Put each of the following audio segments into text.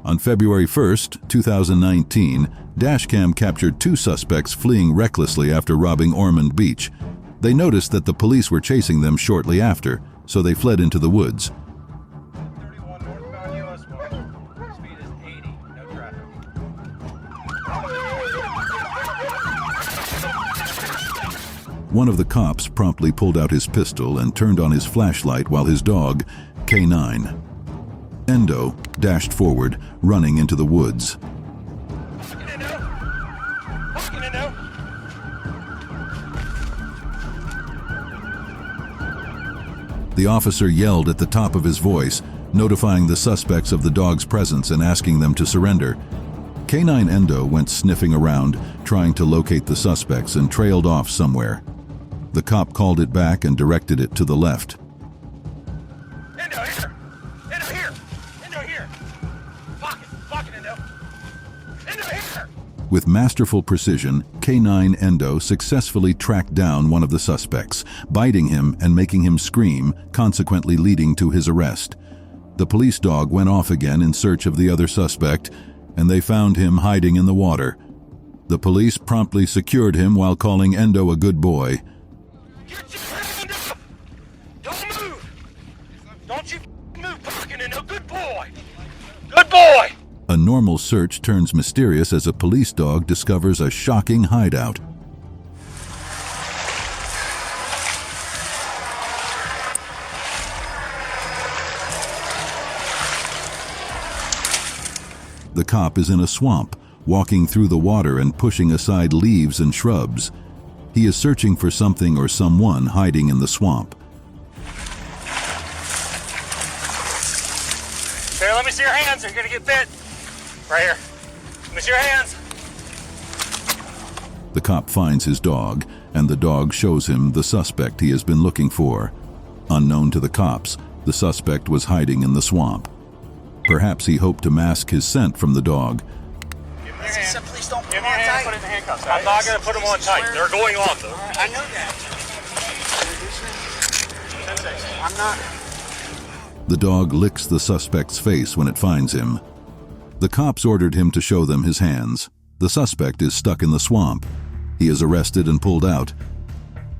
On February 1st, 2019, dashcam captured two suspects fleeing recklessly after robbing Ormond Beach. They noticed that the police were chasing them shortly after, so they fled into the woods. 31 northbound US 1. Speed is 80, no traffic. One of the cops promptly pulled out his pistol and turned on his flashlight while his dog, K9, Endo, dashed forward, running into the woods. The officer yelled at the top of his voice, notifying the suspects of the dog's presence and asking them to surrender. K9 Endo went sniffing around, trying to locate the suspects, and trailed off somewhere. The cop called it back and directed it to the left. Endo here! Endo here! Endo here! Pocket, Endo! Endo here! With masterful precision, K9 Endo successfully tracked down one of the suspects, biting him and making him scream, consequently leading to his arrest. The police dog went off again in search of the other suspect, and they found him hiding in the water. The police promptly secured him while calling Endo a good boy. Get your hand up! Don't move! Don't you move, Pocket, Endo! Good boy! Good boy! A normal search turns mysterious as a police dog discovers a shocking hideout. The cop is in a swamp, walking through the water and pushing aside leaves and shrubs. He is searching for something or someone hiding in the swamp. Here, let me see your hands. You're gonna get bit. Right here. Let me see your hands. The cop finds his dog, and the dog shows him the suspect he has been looking for. Unknown to the cops, the suspect was hiding in the swamp. Perhaps he hoped to mask his scent from the dog. Give me your hand. Please don't Give me your hand. Put it in the handcuffs. I'm not gonna put them on tight. They're going on though. I know that. I'm not. The dog licks the suspect's face when it finds him. The cops ordered him to show them his hands. The suspect is stuck in the swamp. He is arrested and pulled out.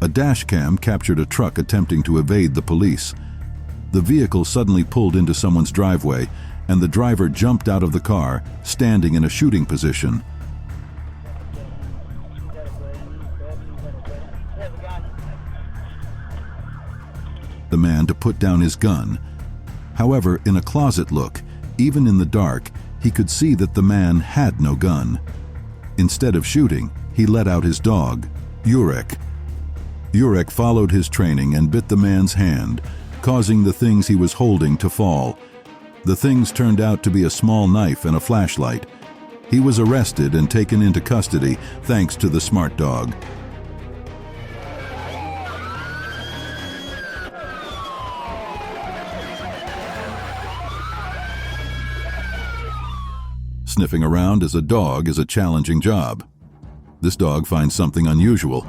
A dashcam captured a truck attempting to evade the police. The vehicle suddenly pulled into someone's driveway, and the driver jumped out of the car, standing in a shooting position. The man to put down his gun. However, in a closet look, even in the dark, he could see that the man had no gun. Instead of shooting, he let out his dog, Yurek. Yurek followed his training and bit the man's hand, causing the things he was holding to fall. The things turned out to be a small knife and a flashlight. He was arrested and taken into custody thanks to the smart dog. Sniffing around as a dog is a challenging job. This dog finds something unusual.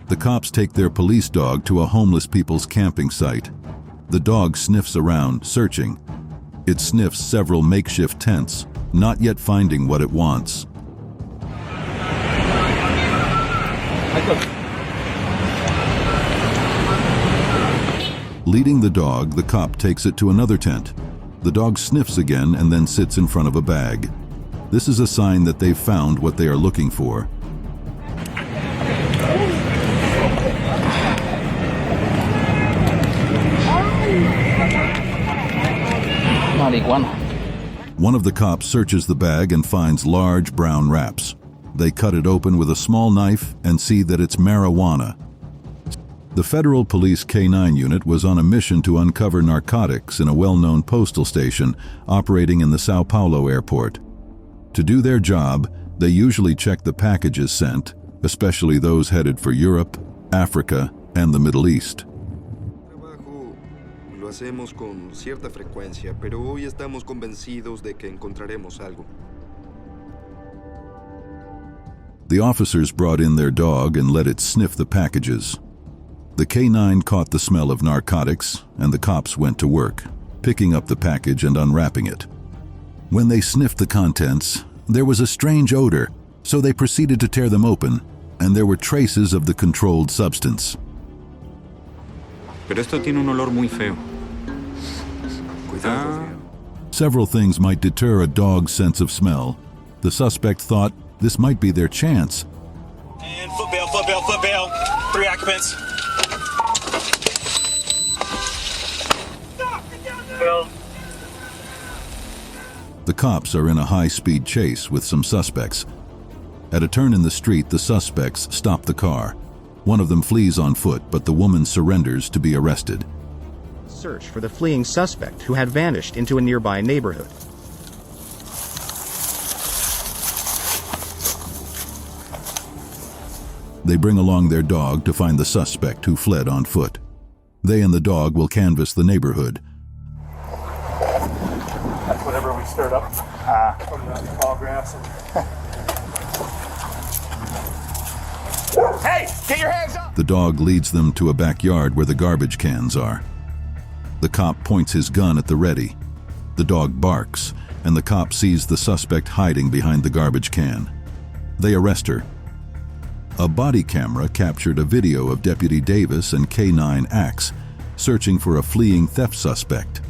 The cops take their police dog to a homeless people's camping site. The dog sniffs around, searching. It sniffs several makeshift tents, not yet finding what it wants. Leading the dog, the cop takes it to another tent. The dog sniffs again and then sits in front of a bag. This is a sign that they've found what they are looking for. Marijuana. One of the cops searches the bag and finds large brown wraps. They cut it open with a small knife and see that it's marijuana. The Federal Police K9 unit was on a mission to uncover narcotics in a well-known postal station operating in the Sao Paulo airport. To do their job, they usually check the packages sent, especially those headed for Europe, Africa, and the Middle East. Lo hacemos con cierta frecuencia, pero hoy estamos convencidos de que encontraremos algo. The officers brought in their dog and let it sniff the packages. The K9 caught the smell of narcotics, and the cops went to work, picking up the package and unwrapping it. When they sniffed the contents, there was a strange odor, so they proceeded to tear them open, and there were traces of the controlled substance. Pero esto tiene un olor muy feo. Several things might deter a dog's sense of smell. The suspect thought this might be their chance. And foot bail, foot bail, foot bail. 3 occupants. The cops are in a high-speed chase with some suspects. At a turn in the street, the suspects stop the car. One of them flees on foot, but the woman surrenders to be arrested. Search for the fleeing suspect who had vanished into a nearby neighborhood. They bring along their dog to find the suspect who fled on foot. They and the dog will canvass the neighborhood. That's whatever we stirred up from the tall grass. Hey, get your hands up! The dog leads them to a backyard where the garbage cans are. The cop points his gun at the ready. The dog barks, and the cop sees the suspect hiding behind the garbage can. They arrest her. A body camera captured a video of Deputy Davis and K9 Axe searching for a fleeing theft suspect.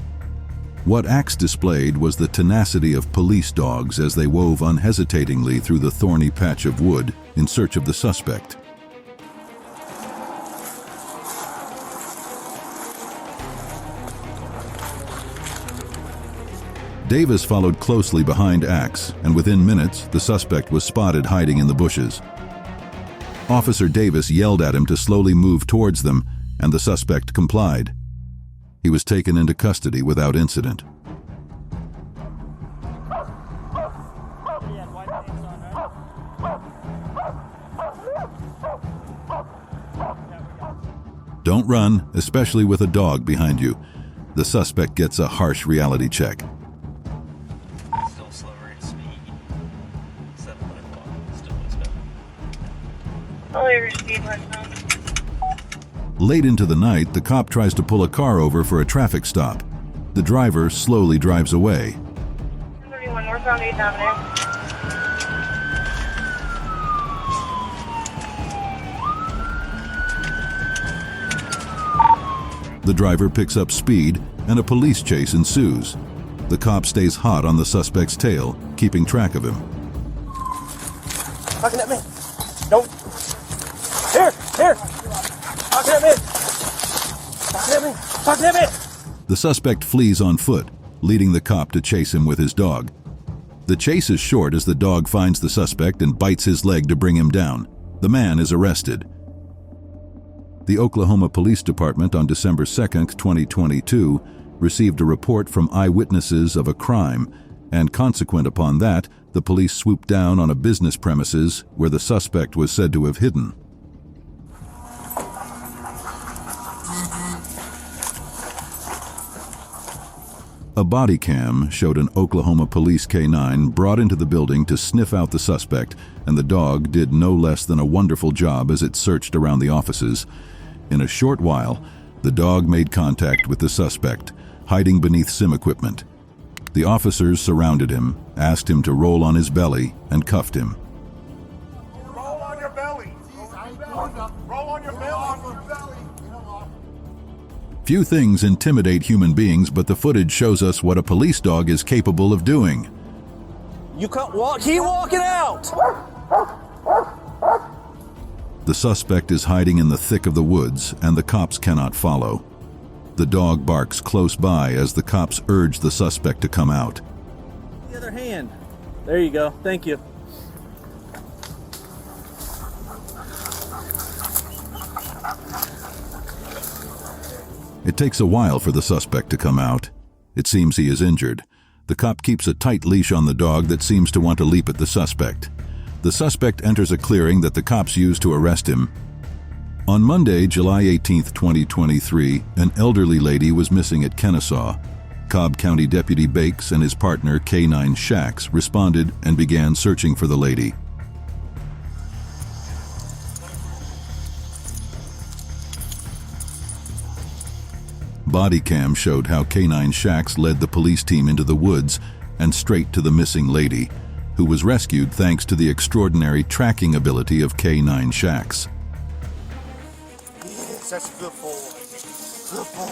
What Axe displayed was the tenacity of police dogs as they wove unhesitatingly through the thorny patch of wood in search of the suspect. Davis followed closely behind Axe, and within minutes, the suspect was spotted hiding in the bushes. Officer Davis yelled at him to slowly move towards them, and the suspect complied. He was taken into custody without incident. Don't run, especially with a dog behind you. The suspect gets a harsh reality check. Still slower at speed. 7 o'clock. Still expected. Only received one phone. Late into the night, the cop tries to pull a car over for a traffic stop. The driver slowly drives away. 31 northbound 8th Avenue. The driver picks up speed, and a police chase ensues. The cop stays hot on the suspect's tail, keeping track of him. Talking at me. Don't. Here. Talking at me. Talking at me. The suspect flees on foot, leading the cop to chase him with his dog. The chase is short as the dog finds the suspect and bites his leg to bring him down. The man is arrested. The Oklahoma Police Department on December 2, 2022, received a report from eyewitnesses of a crime, and consequent upon that, the police swooped down on a business premises where the suspect was said to have hidden. A body cam showed an Oklahoma police K9 brought into the building to sniff out the suspect, and the dog did no less than a wonderful job as it searched around the offices. In a short while, the dog made contact with the suspect, hiding beneath some equipment. The officers surrounded him, asked him to roll on his belly, and cuffed him. Roll on your belly. Roll on your belly. Few things intimidate human beings, but the footage shows us what a police dog is capable of doing. You can't walk. Keep walking out. The suspect is hiding in the thick of the woods, and the cops cannot follow. The dog barks close by as the cops urge the suspect to come out. The other hand. There you go. Thank you. It takes a while for the suspect to come out. It seems he is injured. The cop keeps a tight leash on the dog that seems to want to leap at the suspect. The suspect enters a clearing that the cops use to arrest him. On Monday, July 18, 2023, an elderly lady was missing at Kennesaw. Cobb County Deputy Bakes and his partner K9 Shax responded and began searching for the lady. Body cam showed how K9 Shaxx led the police team into the woods and straight to the missing lady, who was rescued thanks to the extraordinary tracking ability of K9 Shaxx. Such a good boy. Good boy.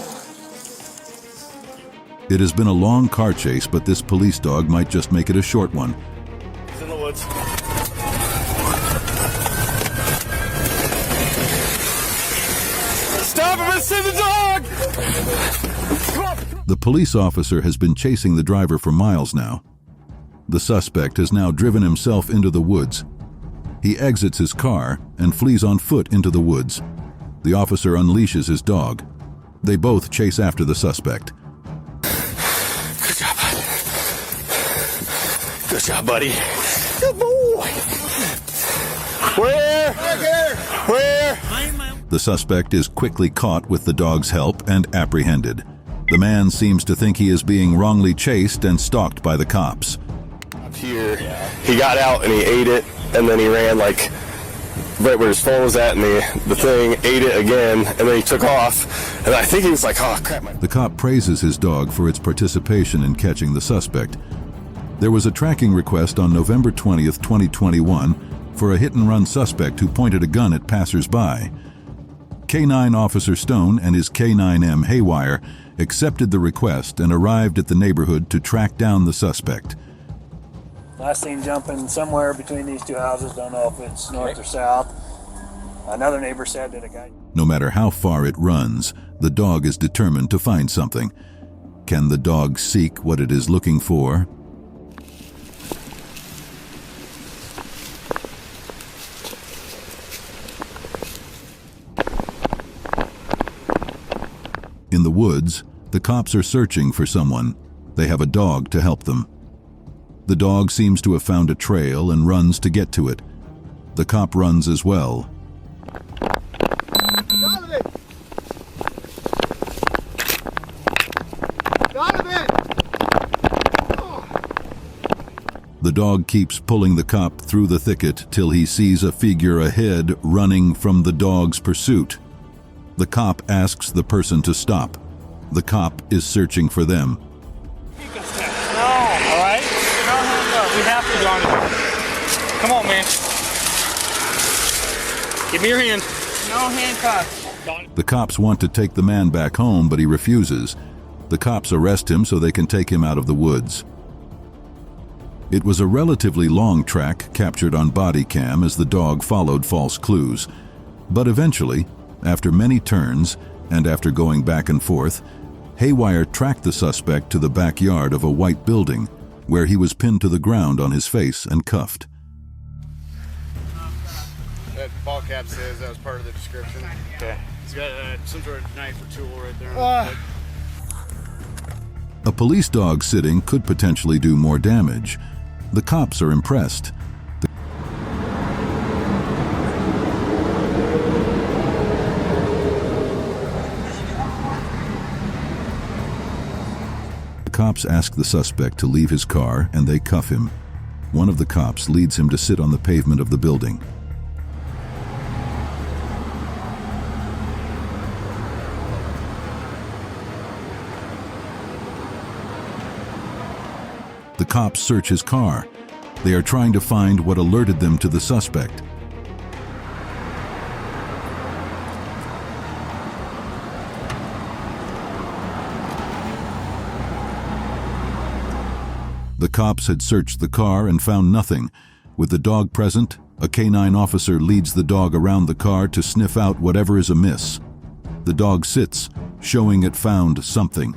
It has been a long car chase, but this police dog might just make it a short one. He's in the woods. Stop him and send the dog! Come on! The police officer has been chasing the driver for miles now. The suspect has now driven himself into the woods. He exits his car and flees on foot into the woods. The officer unleashes his dog. They both chase after the suspect. Good job, buddy. Good job, buddy. Good boy. Where? Where? The suspect is quickly caught with the dog's help and apprehended. The man seems to think he is being wrongly chased and stalked by the cops. Up here, he got out and he ate it, and then he ran like right where his phone was at, and the thing ate it again, and then he took off, and I think he was like, oh crap. The cop praises his dog for its participation in catching the suspect. There was a tracking request on November 20th, 2021 for a hit-and-run suspect who pointed a gun at passers-by. K9 Officer Stone and his K9M Haywire accepted the request and arrived at the neighborhood to track down the suspect. Last seen jumping somewhere between these two houses. Don't know if it's north or south. Another neighbor said that a guy... No matter how far it runs, the dog is determined to find something. Can the dog seek what it is looking for? In the woods, the cops are searching for someone. They have a dog to help them. The dog seems to have found a trail and runs to get to it. The cop runs as well. Donovan! Donovan! The dog keeps pulling the cop through the thicket till he sees a figure ahead running from the dog's pursuit. The cop asks the person to stop. The cop is searching for them. No, all right? No, we have to, Donovan. Come on, man. Give me your hand. No handcuffs. The cops want to take the man back home, but he refuses. The cops arrest him so they can take him out of the woods. It was a relatively long track captured on body cam as the dog followed false clues. But eventually, after many turns and after going back and forth, Haywire tracked the suspect to the backyard of a white building, where he was pinned to the ground on his face and cuffed. That ball cap says that was part of the description. Okay. He's got some sort of knife or tool right there. A police dog sitting could potentially do more damage. The cops are impressed. The cops ask the suspect to leave his car and they cuff him. One of the cops leads him to sit on the pavement of the building. The cops search his car. They are trying to find what alerted them to the suspect. The cops had searched the car and found nothing. With the dog present, a K9 officer leads the dog around the car to sniff out whatever is amiss. The dog sits, showing it found something.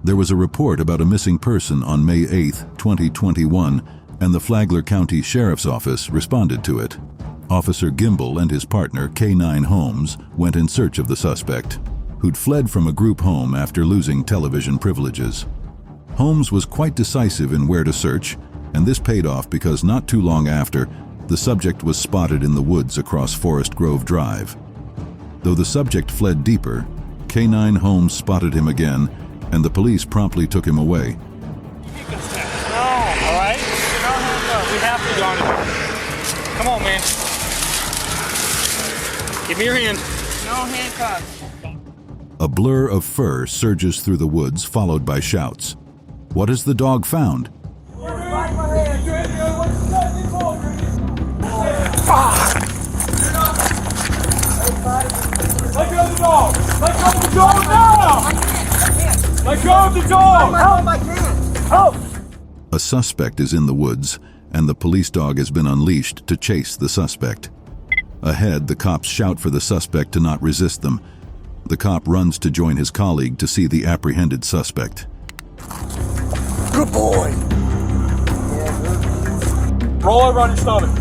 There was a report about a missing person on May 8, 2021, and the Flagler County Sheriff's Office responded to it. Officer Gimbel and his partner, K9 Holmes, went in search of the suspect, who'd fled from a group home after losing television privileges. Holmes was quite decisive in where to search, and this paid off because not too long after, the subject was spotted in the woods across Forest Grove Drive. Though the subject fled deeper, K9 Holmes spotted him again, and the police promptly took him away. No, all right? No handcuffs. We have to, Donovan. Come on, man. Give me your hand. No handcuffs. A blur of fur surges through the woods, followed by shouts. What has the dog found? Let go of the dog! Let go of the dog now! Let go of the dog! Help! I can't! Help! A suspect is in the woods, and the police dog has been unleashed to chase the suspect. Ahead, the cops shout for the suspect to not resist them. The cop runs to join his colleague to see the apprehended suspect. Good boy! Roll over on your stomach.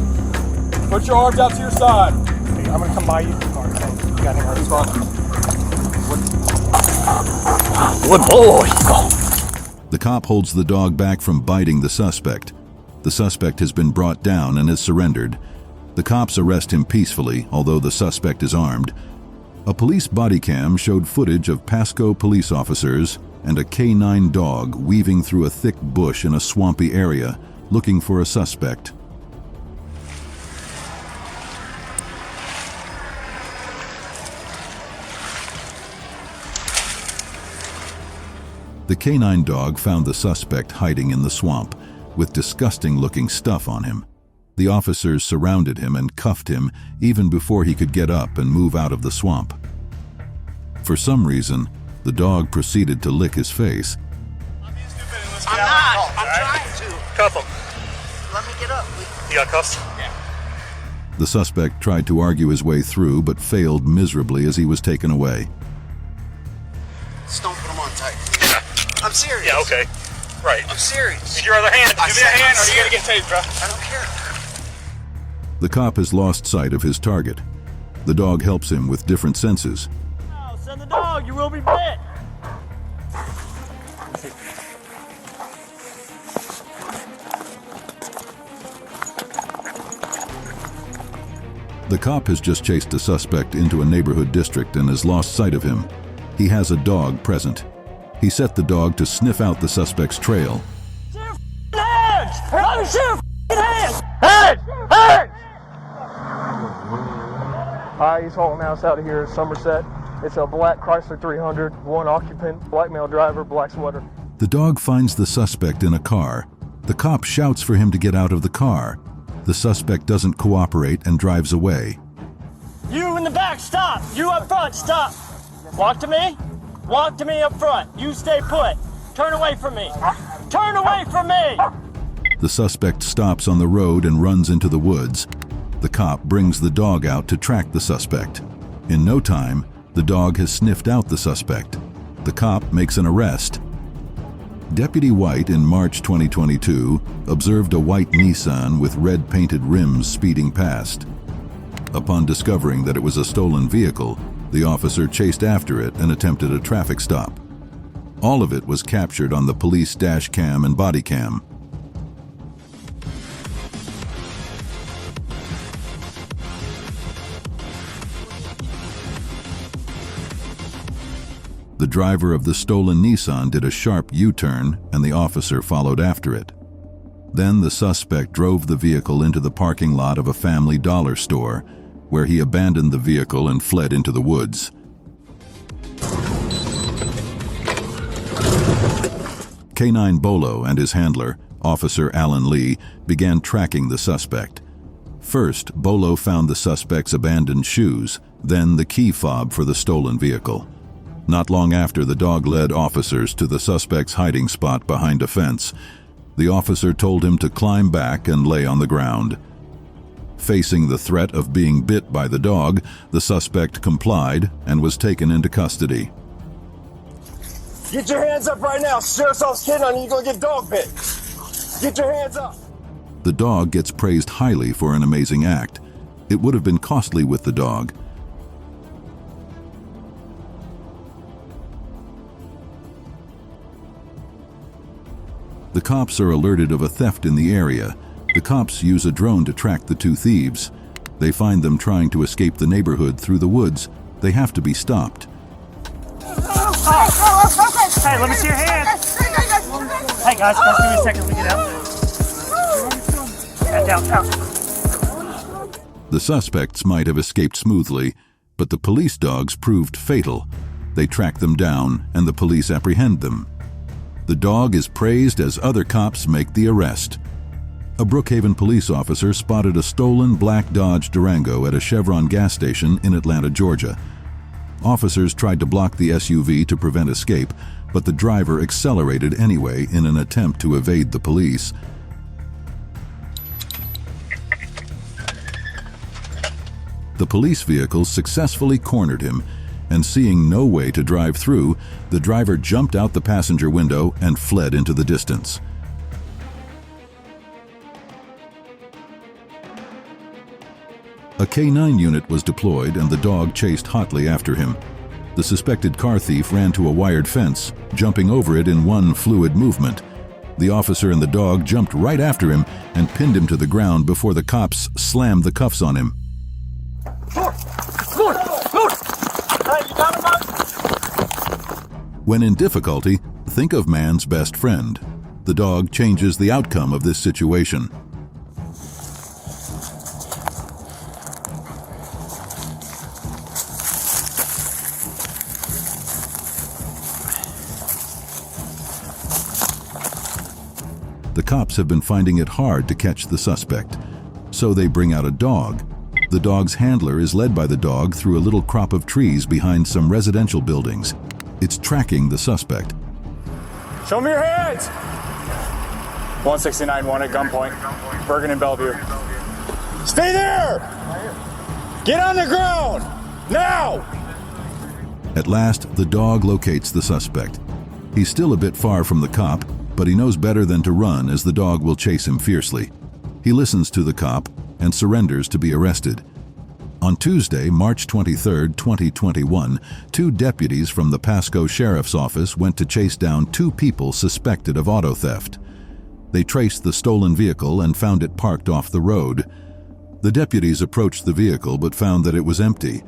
Put your arms out to your side. Hey, I'm gonna come by you. You got him right spot. Good boy! The cop holds the dog back from biting the suspect. The suspect has been brought down and has surrendered. The cops arrest him peacefully, although the suspect is armed. A police body cam showed footage of Pasco police officers and a K9 dog weaving through a thick bush in a swampy area, looking for a suspect. The K9 dog found the suspect hiding in the swamp, with disgusting-looking stuff on him. The officers surrounded him and cuffed him even before he could get up and move out of the swamp. For some reason, the dog proceeded to lick his face. I'm not. I'm trying to. Cuff him. Let me get up. You got cuffs? Yeah. The suspect tried to argue his way through, but failed miserably as he was taken away. Just don't put him on tight. I'm serious. Yeah, okay. Right. I'm serious. Use your other hand. Give me a hand or you're gonna get tased, bro. I don't care. The cop has lost sight of his target. The dog helps him with different senses. No, send the dog, you will be bit. The cop has just chased a suspect into a neighborhood district and has lost sight of him. He has a dog present. He set the dog to sniff out the suspect's trail. Shoot your hands! Let me shoot your hands! Hands! Hands! Hi, East Halton House out of here in Somerset. It's a black Chrysler 300, one occupant, black male driver, black sweater. The dog finds the suspect in a car. The cop shouts for him to get out of the car. The suspect doesn't cooperate and drives away. You in the back, stop! You up front, stop! Walk to me. Walk to me up front. You stay put. Turn away from me. Turn away from me! The suspect stops on the road and runs into the woods. The cop brings the dog out to track the suspect. In no time, the dog has sniffed out the suspect. The cop makes an arrest. Deputy White in March 2022 observed a white Nissan with red painted rims speeding past. Upon discovering that it was a stolen vehicle, the officer chased after it and attempted a traffic stop. All of it was captured on the police dash cam and body cam. The driver of the stolen Nissan did a sharp U-turn and the officer followed after it. Then the suspect drove the vehicle into the parking lot of a Family Dollar store, where he abandoned the vehicle and fled into the woods. K9 Bolo and his handler, Officer Alan Lee, began tracking the suspect. First, Bolo found the suspect's abandoned shoes, then the key fob for the stolen vehicle. Not long after, the dog led officers to the suspect's hiding spot behind a fence. The officer told him to climb back and lay on the ground. Facing the threat of being bit by the dog, the suspect complied and was taken into custody. Get your hands up right now. Sheriff's office kidding on you. You're gonna get dog bit. Get your hands up. The dog gets praised highly for an amazing act. It would have been costly with the dog. The cops are alerted of a theft in the area. The cops use a drone to track the two thieves. They find them trying to escape the neighborhood through the woods. They have to be stopped. Hey, let me see your hand. Hey guys, give me a second. Let me get out. Down. The suspects might have escaped smoothly, but the police dogs proved fatal. They track them down and the police apprehend them. The dog is praised as other cops make the arrest. A Brookhaven police officer spotted a stolen black Dodge Durango at a Chevron gas station in Atlanta, Georgia. Officers tried to block the SUV to prevent escape, but the driver accelerated anyway in an attempt to evade the police. The police vehicle successfully cornered him, and seeing no way to drive through, the driver jumped out the passenger window and fled into the distance. A K-9 unit was deployed and the dog chased hotly after him. The suspected car thief ran to a wired fence, jumping over it in one fluid movement. The officer and the dog jumped right after him and pinned him to the ground before the cops slammed the cuffs on him. When in difficulty, think of man's best friend. The dog changes the outcome of this situation. The cops have been finding it hard to catch the suspect, so they bring out a dog. The dog's handler is led by the dog through a little crop of trees behind some residential buildings. It's tracking the suspect. Show me your hands! 169-1 at gunpoint. Bergen and Bellevue. Stay there! Get on the ground! Now! At last, the dog locates the suspect. He's still a bit far from the cop, but he knows better than to run as the dog will chase him fiercely. He listens to the cop and surrenders to be arrested. On Tuesday, March 23, 2021, 2 deputies from the Pasco Sheriff's Office went to chase down 2 people suspected of auto theft. They traced the stolen vehicle and found it parked off the road. The deputies approached the vehicle but found that it was empty.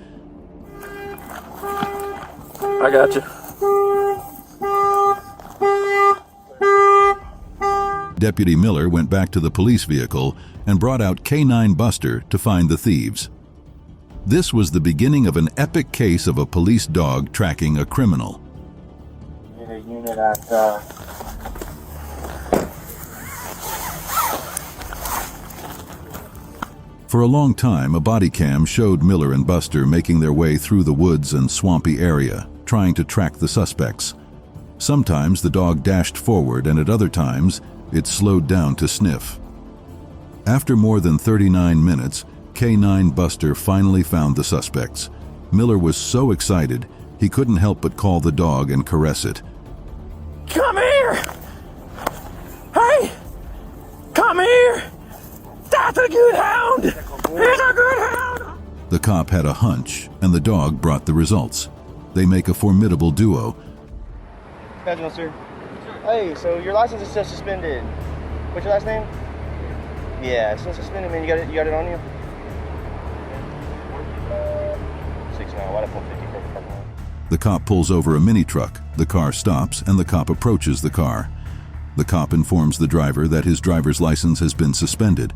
I got you. Deputy Miller went back to the police vehicle and brought out K-9 Buster to find the thieves. This was the beginning of an epic case of a police dog tracking a criminal. In a unit at, For a long time, a body cam showed Miller and Buster making their way through the woods and swampy area, trying to track the suspects. Sometimes the dog dashed forward, and at other times, it slowed down to sniff. After more than 39 minutes, K-9 Buster finally found the suspects. Miller was so excited, he couldn't help but call the dog and caress it. Come here! Hey! Come here! That's a good hound! He's a good hound! The cop had a hunch, and the dog brought the results. They make a formidable duo. Casual, sir. Hey, so your license is still suspended. What's your last name? Yeah, it's still suspended, man. You got it on you? 6 now. Why the 450? The cop pulls over a mini truck. The car stops, and the cop approaches the car. The cop informs the driver that his driver's license has been suspended.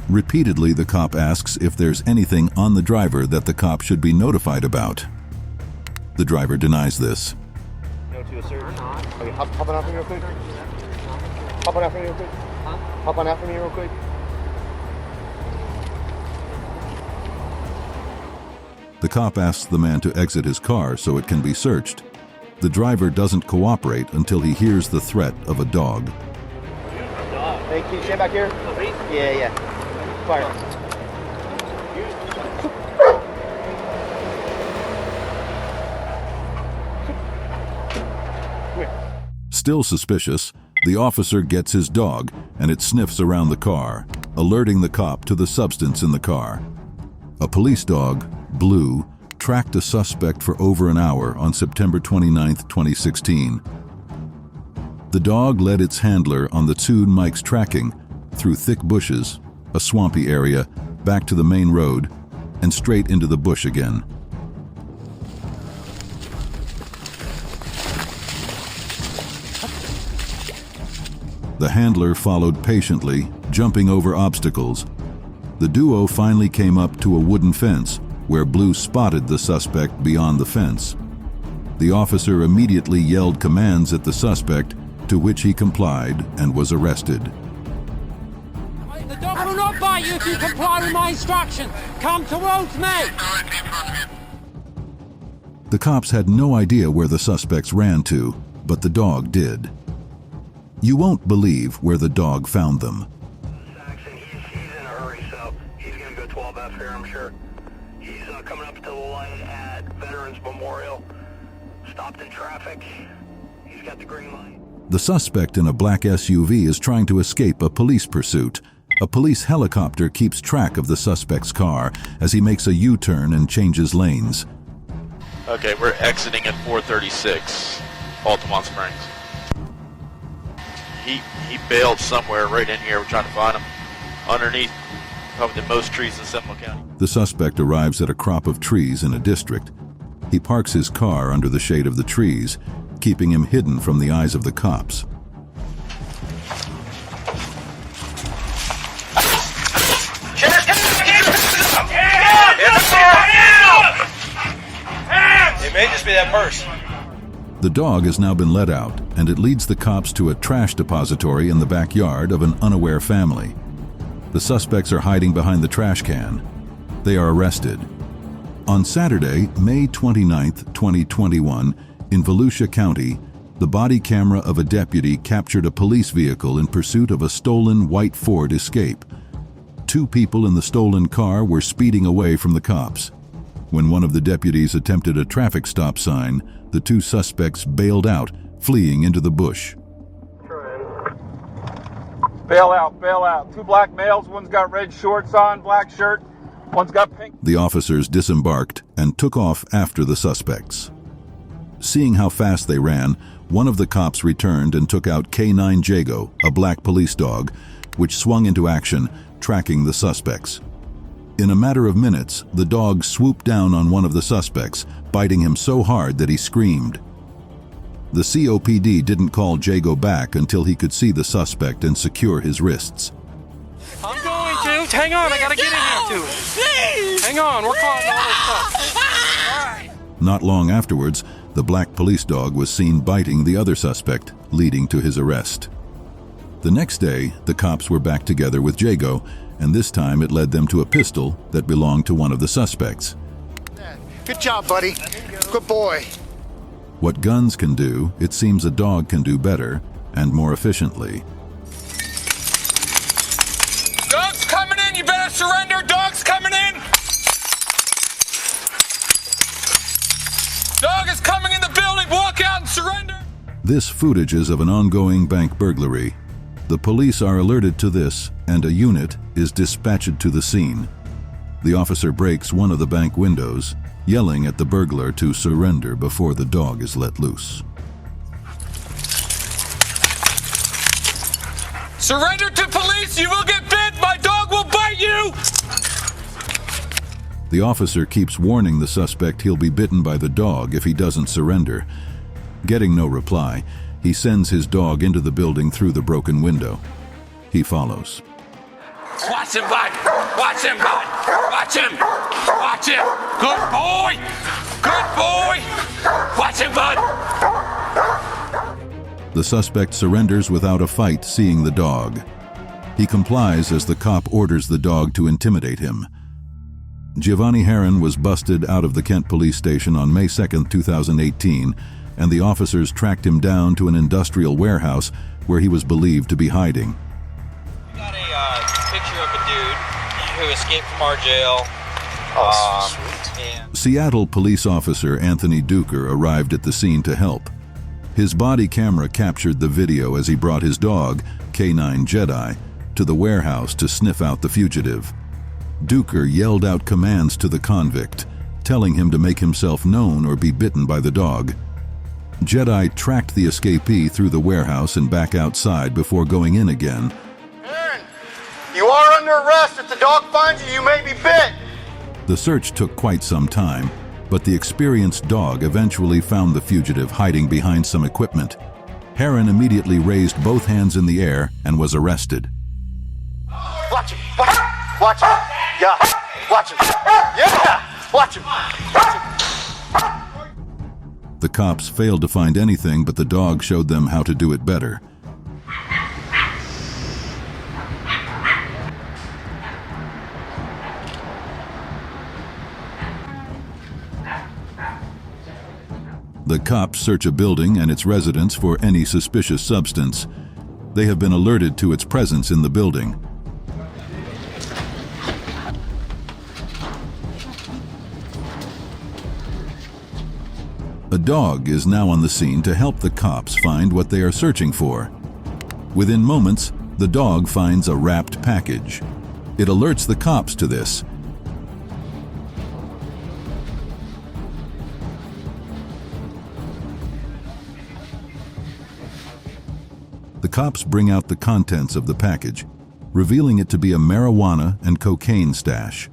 Repeatedly, the cop asks if there's anything on the driver that the cop should be notified about. The driver denies this. No to a search. Okay, hop on out for me real quick. Hop on out for me real quick. Hop on out for me real quick. The cop asks the man to exit his car so it can be searched. The driver doesn't cooperate until he hears the threat of a dog. Hey, can you stand back here? Yeah. Fire. Still suspicious, the officer gets his dog and it sniffs around the car, alerting the cop to the substance in the car. A police dog, Blue, tracked a suspect for over an hour on September 29, 2016. The dog led its handler on the two Mike's tracking through thick bushes, a swampy area, back to the main road, and straight into the bush again. The handler followed patiently, jumping over obstacles. The duo finally came up to a wooden fence, where Blue spotted the suspect beyond the fence. The officer immediately yelled commands at the suspect, to which he complied and was arrested. The dog will not bite you if you comply with my instruction. Come towards me. The cops had no idea where the suspects ran to, but the dog did. You won't believe where the dog found them. Saxon, he's in a hurry, so he's going to go 12F here, I'm sure. He's coming up to the light at Veterans Memorial. Stopped in traffic. He's got the green light. The suspect in a black SUV is trying to escape a police pursuit. A police helicopter keeps track of the suspect's car as he makes a U-turn and changes lanes. Okay, we're exiting at 436, Altamont Springs. He bailed somewhere right in here. We're trying to find him underneath probably the most trees in Seminole County. The suspect arrives at a crop of trees in a district. He parks his car under the shade of the trees, keeping him hidden from the eyes of the cops. It may just be that purse. The dog has now been let out, and it leads the cops to a trash depository in the backyard of an unaware family. The suspects are hiding behind the trash can. They are arrested. On Saturday, May 29, 2021, in Volusia County, the body camera of a deputy captured a police vehicle in pursuit of a stolen white Ford Escape. 2 people in the stolen car were speeding away from the cops. When one of the deputies attempted a traffic stop sign, the 2 suspects bailed out, fleeing into the bush. Bail out. 2 black males, one's got red shorts on, black shirt, one's got pink. The officers disembarked and took off after the suspects. Seeing how fast they ran, one of the cops returned and took out K9 Jago, a black police dog, which swung into action, tracking the suspects. In a matter of minutes, the dog swooped down on one of the suspects, biting him so hard that he screamed. The COPD didn't call Jago back until he could see the suspect and secure his wrists. I'm going to. Hang on, I gotta get in here too. Please. Hang on, we're calling all this stuff. All right. Not long afterwards, the black police dog was seen biting the other suspect, leading to his arrest. The next day, the cops were back together with Jago, and this time it led them to a pistol that belonged to one of the suspects. Good job, buddy. Good boy. What guns can do, it seems a dog can do better and more efficiently. Dog's coming in. You better surrender. Dog's coming in. Dog is coming in the building. Walk out and surrender. This footage is of an ongoing bank burglary. The police are alerted to this, and a unit is dispatched to the scene. The officer breaks one of the bank windows, yelling at the burglar to surrender before the dog is let loose. Surrender to police. You will get bit. My dog will bite you. The officer keeps warning the suspect he'll be bitten by the dog if he doesn't surrender. Getting no reply, he sends his dog into the building through the broken window. He follows. Watch him, bud. Watch him, bud. Watch him. Watch him. Good boy. Good boy. Watch him, bud. The suspect surrenders without a fight, seeing the dog. He complies as the cop orders the dog to intimidate him. Giovanni Herron was busted out of the Kent Police Station on May 2, 2018, and the officers tracked him down to an industrial warehouse where he was believed to be hiding. We got a picture of a dude who escaped from our jail. Seattle police officer Anthony Duker arrived at the scene to help. His body camera captured the video as he brought his dog, K9 Jedi, to the warehouse to sniff out the fugitive. Duker yelled out commands to the convict, telling him to make himself known or be bitten by the dog. Jedi tracked the escapee through the warehouse and back outside before going in again. Aaron, you are under arrest. If the dog finds you, you may be bit. The search took quite some time, but the experienced dog eventually found the fugitive hiding behind some equipment. Herron immediately raised both hands in the air and was arrested. Watch him. Watch him. Watch him. Yeah. Watch him. Yeah. Watch him. Watch him. The cops failed to find anything, but the dog showed them how to do it better. The cops search a building and its residents for any suspicious substance. They have been alerted to its presence in the building. A dog is now on the scene to help the cops find what they are searching for. Within moments, the dog finds a wrapped package. It alerts the cops to this. The cops bring out the contents of the package, revealing it to be a marijuana and cocaine stash.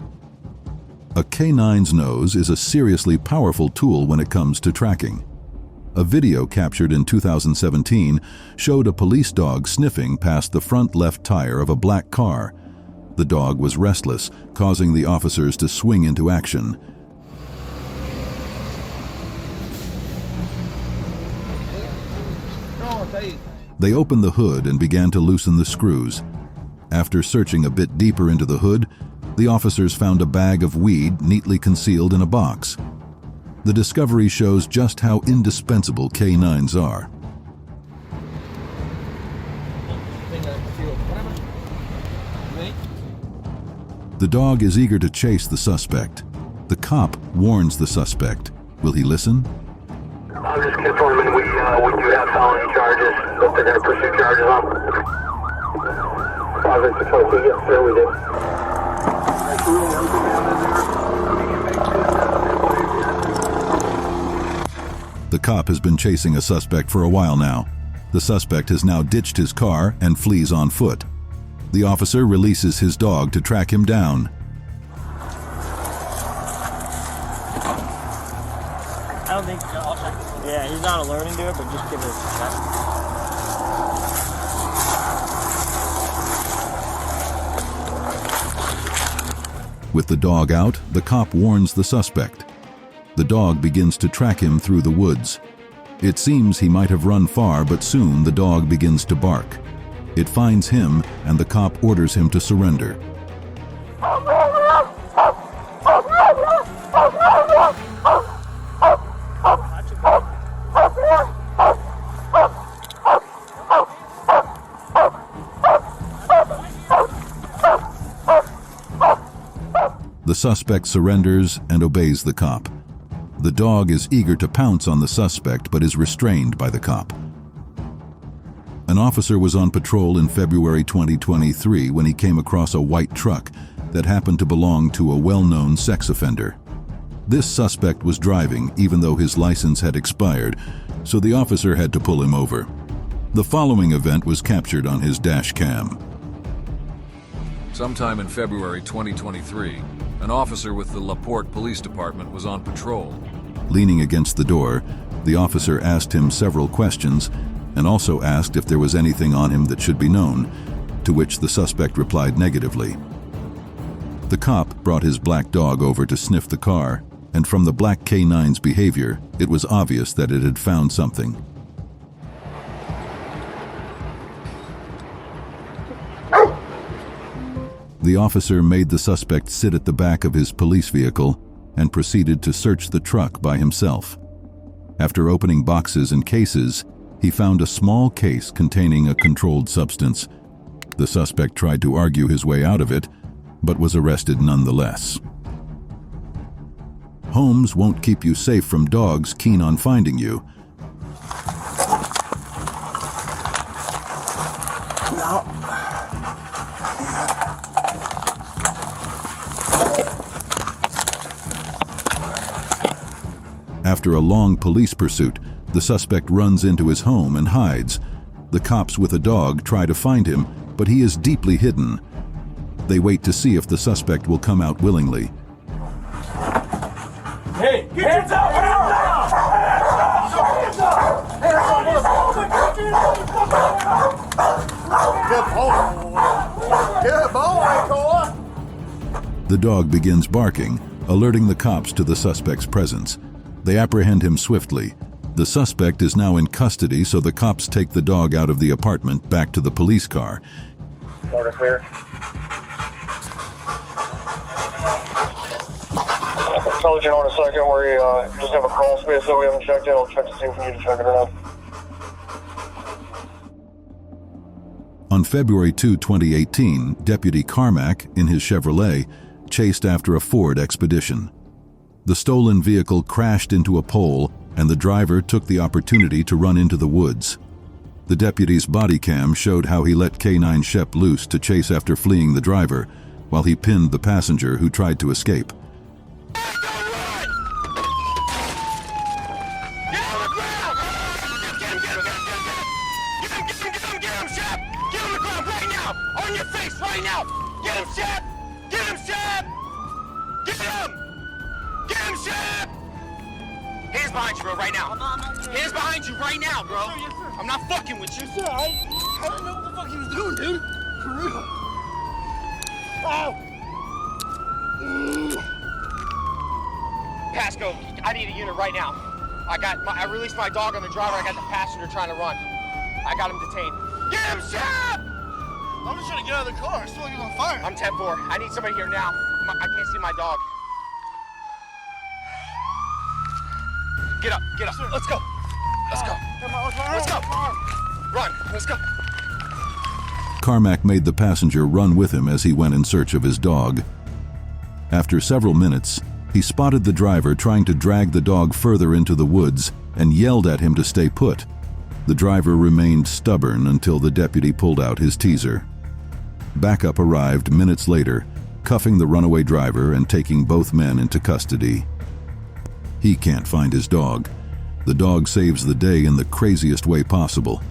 A K9's nose is a seriously powerful tool when it comes to tracking. A video captured in 2017 showed a police dog sniffing past the front left tire of a black car. The dog was restless, causing the officers to swing into action. They opened the hood and began to loosen the screws. After searching a bit deeper into the hood, the officers found a bag of weed neatly concealed in a box. The discovery shows just how indispensable K9s are. The dog is eager to chase the suspect. The cop warns the suspect. Will he listen? I'm just confirming we do have felony charges. If they're going to pursue charges on. 5-6-2, yes sir, we do. The cop has been chasing a suspect for a while now. The suspect has now ditched his car and flees on foot. The officer releases his dog to track him down. I don't think so. Yeah, he's not alerting to it, but just give it a shot. With the dog out, the cop warns the suspect. The dog begins to track him through the woods. It seems he might have run far, but soon the dog begins to bark. It finds him, and the cop orders him to surrender. The suspect surrenders and obeys the cop. The dog is eager to pounce on the suspect but is restrained by the cop. An officer was on patrol in February 2023 when he came across a white truck that happened to belong to a well-known sex offender. This suspect was driving even though his license had expired, so the officer had to pull him over. The following event was captured on his dash cam. Sometime in February 2023, an officer with the LaPorte Police Department was on patrol. Leaning against the door, the officer asked him several questions and also asked if there was anything on him that should be known, to which the suspect replied negatively. The cop brought his black dog over to sniff the car, and from the black K9's behavior, it was obvious that it had found something. The officer made the suspect sit at the back of his police vehicle and proceeded to search the truck by himself. After opening boxes and cases, he found a small case containing a controlled substance. The suspect tried to argue his way out of it, but was arrested nonetheless. Homes won't keep you safe from dogs keen on finding you. After a long police pursuit, the suspect runs into his home and hides. The cops with a dog try to find him, but he is deeply hidden. They wait to see if the suspect will come out willingly. Hey, hands up! Good boy, Cole! The dog begins barking, alerting the cops to the suspect's presence. They apprehend him swiftly. The suspect is now in custody, so the cops take the dog out of the apartment back to the police car. Order clear. Intelligent on a second where you just have a crawl space that we haven't checked in. I'll check to see if we need to check it or not. On February 2, 2018, Deputy Carmack, in his Chevrolet, chased after a Ford Expedition. The stolen vehicle crashed into a pole, and the driver took the opportunity to run into the woods. The deputy's body cam showed how he let K9 Shep loose to chase after fleeing the driver, while he pinned the passenger who tried to escape. Hands behind you, bro, right now. Hands behind you right now, bro. I'm not fucking with you. Sir, I don't know what the fuck he was doing, dude. For real. Ow. Pasco, I need a unit right now. I released my dog on the driver. I got the passenger trying to run. I got him detained. Get him, Shep! I'm just trying to get out of the car. I still like he's on fire. I'm 10-4. I need somebody here now. I can't see my dog. Get up, get up. Sir. Let's go. Let's go. Let's go. Run, let's go. Carmack made the passenger run with him as he went in search of his dog. After several minutes, he spotted the driver trying to drag the dog further into the woods and yelled at him to stay put. The driver remained stubborn until the deputy pulled out his teaser. Backup arrived minutes later, cuffing the runaway driver and taking both men into custody. He can't find his dog. The dog saves the day in the craziest way possible.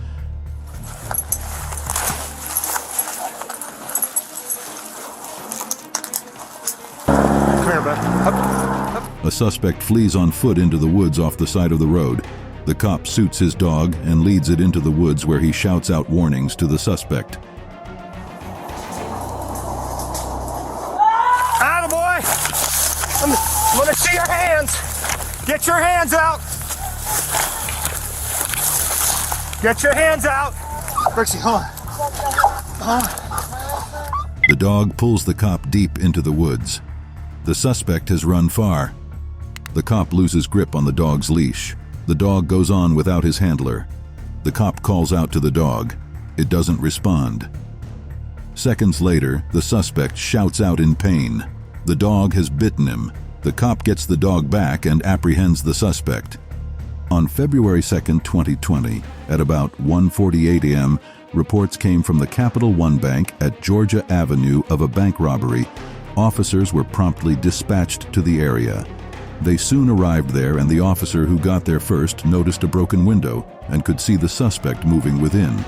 Come here, bud. Up. A suspect flees on foot into the woods off the side of the road. The cop suits his dog and leads it into the woods where he shouts out warnings to the suspect. Attaboy! I want to see your hands! Get your hands out! Get your hands out! Brixie, hold on. The dog pulls the cop deep into the woods. The suspect has run far. The cop loses grip on the dog's leash. The dog goes on without his handler. The cop calls out to the dog. It doesn't respond. Seconds later, the suspect shouts out in pain. The dog has bitten him. The cop gets the dog back and apprehends the suspect. On February 2, 2020, at about 1:48 a.m., reports came from the Capital One Bank at Georgia Avenue of a bank robbery. Officers were promptly dispatched to the area. They soon arrived there, and the officer who got there first noticed a broken window and could see the suspect moving within.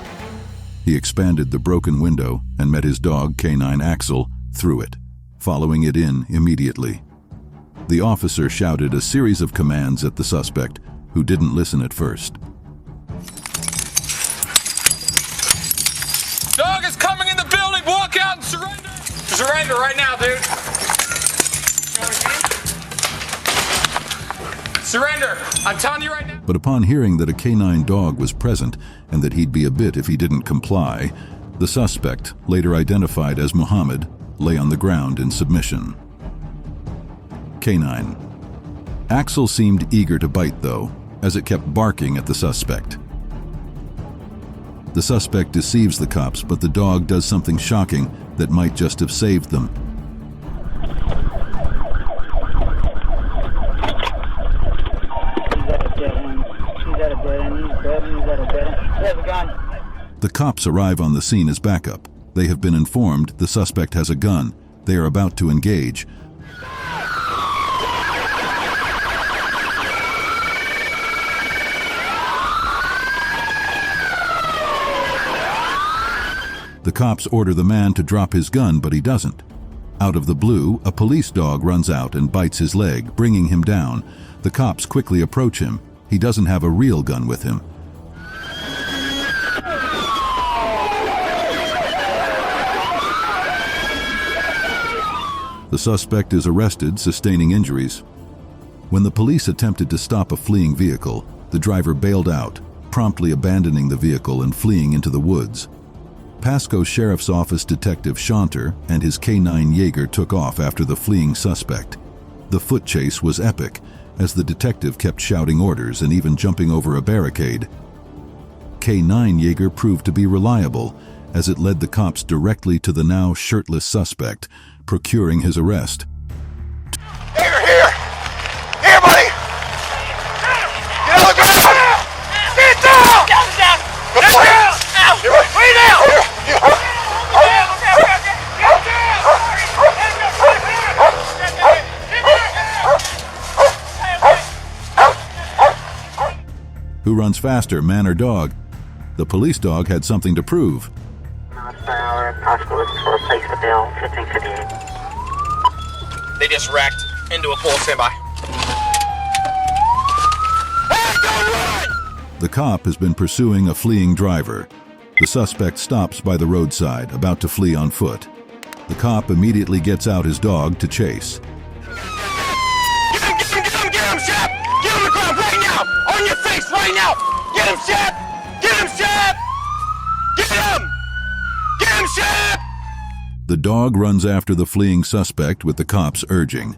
He expanded the broken window and met his dog, K9 Axel, through it, following it in immediately. The officer shouted a series of commands at the suspect, who didn't listen at first. Dog is coming in the building! Walk out and surrender! Surrender right now, dude! Surrender! I'm telling you right now! But upon hearing that a K9 dog was present and that he'd be a bit if he didn't comply, the suspect, later identified as Muhammad, lay on the ground in submission. K9. Axel seemed eager to bite, though, as it kept barking at the suspect. The suspect deceives the cops, but the dog does something shocking that might just have saved them. The cops arrive on the scene as backup. They have been informed the suspect has a gun. They are about to engage. The cops order the man to drop his gun, but he doesn't. Out of the blue, a police dog runs out and bites his leg, bringing him down. The cops quickly approach him. He doesn't have a real gun with him. The suspect is arrested, sustaining injuries. When the police attempted to stop a fleeing vehicle, The driver bailed out, promptly abandoning the vehicle and fleeing into the woods. Pasco Sheriff's Office Detective Shaunter and his K9 Jaeger took off after the fleeing suspect. The foot chase was epic, as the detective kept shouting orders and even jumping over a barricade. K9 Jaeger proved to be reliable, as it led the cops directly to the now shirtless suspect, procuring his arrest. Here! Here, buddy! Get on the ground! Get down! Down! Good boy! Way down! Who runs faster, man or dog? The police dog had something to prove. They just wrecked into a pole. Stand by. Hey, don't run! The cop has been pursuing a fleeing driver. The suspect stops by the roadside, about to flee on foot. The cop immediately gets out his dog to chase. Get him, Shep! Get him the ground right now! On your face right now! Get him, Shep! Get him, Shep! Get him! Get him, Shep! The dog runs after the fleeing suspect with the cops urging.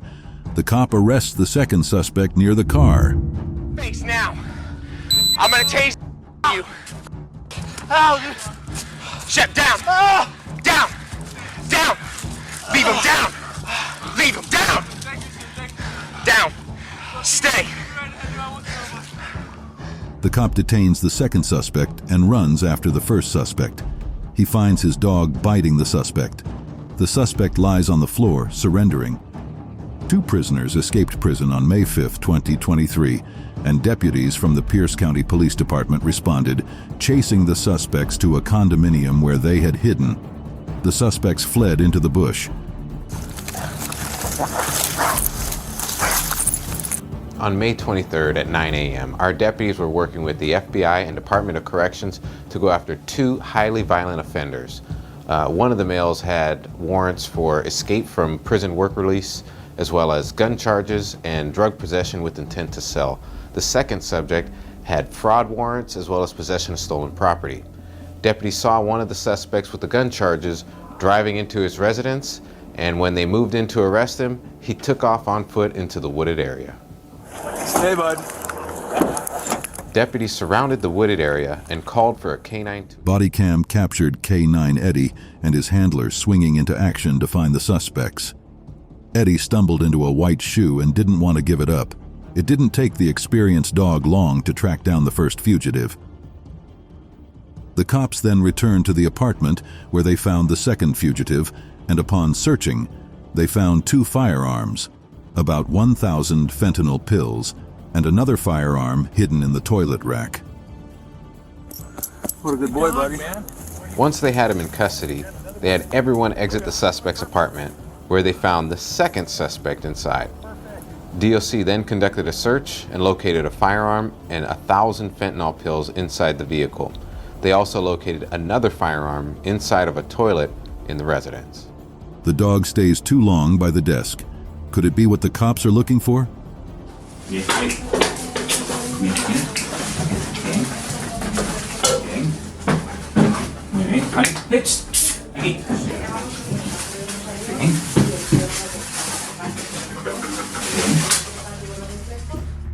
The cop arrests the second suspect near the car. Face now! I'm gonna tase you! Shep, down! Down! Down! Leave him down! Leave him down! Down! Stay! The cop detains the second suspect and runs after the first suspect. He finds his dog biting the suspect. The suspect lies on the floor, surrendering. 2 prisoners escaped prison on May 5, 2023, and deputies from the Pierce County Police Department responded, chasing the suspects to a condominium where they had hidden. The suspects fled into the bush. On May 23rd at 9 a.m., our deputies were working with the FBI and Department of Corrections to go after 2 highly violent offenders. One of the males had warrants for escape from prison work release, as well as gun charges and drug possession with intent to sell. The second subject had fraud warrants as well as possession of stolen property. Deputies saw one of the suspects with the gun charges driving into his residence, and when they moved in to arrest him, he took off on foot into the wooded area. Stay, bud. Deputies surrounded the wooded area and called for a K9. Body cam captured K9 Eddie and his handler swinging into action to find the suspects. Eddie stumbled into a white shoe and didn't want to give it up. It didn't take the experienced dog long to track down the first fugitive. The cops then returned to the apartment where they found the second fugitive, and upon searching, they found 2 firearms, about 1,000 fentanyl pills, and another firearm hidden in the toilet rack. What a good boy, buddy. Once they had him in custody, they had everyone exit the suspect's apartment, where they found the second suspect inside. DOC then conducted a search and located a firearm and 1,000 fentanyl pills inside the vehicle. They also located another firearm inside of a toilet in the residence. The dog stays too long by the desk. Could it be what the cops are looking for?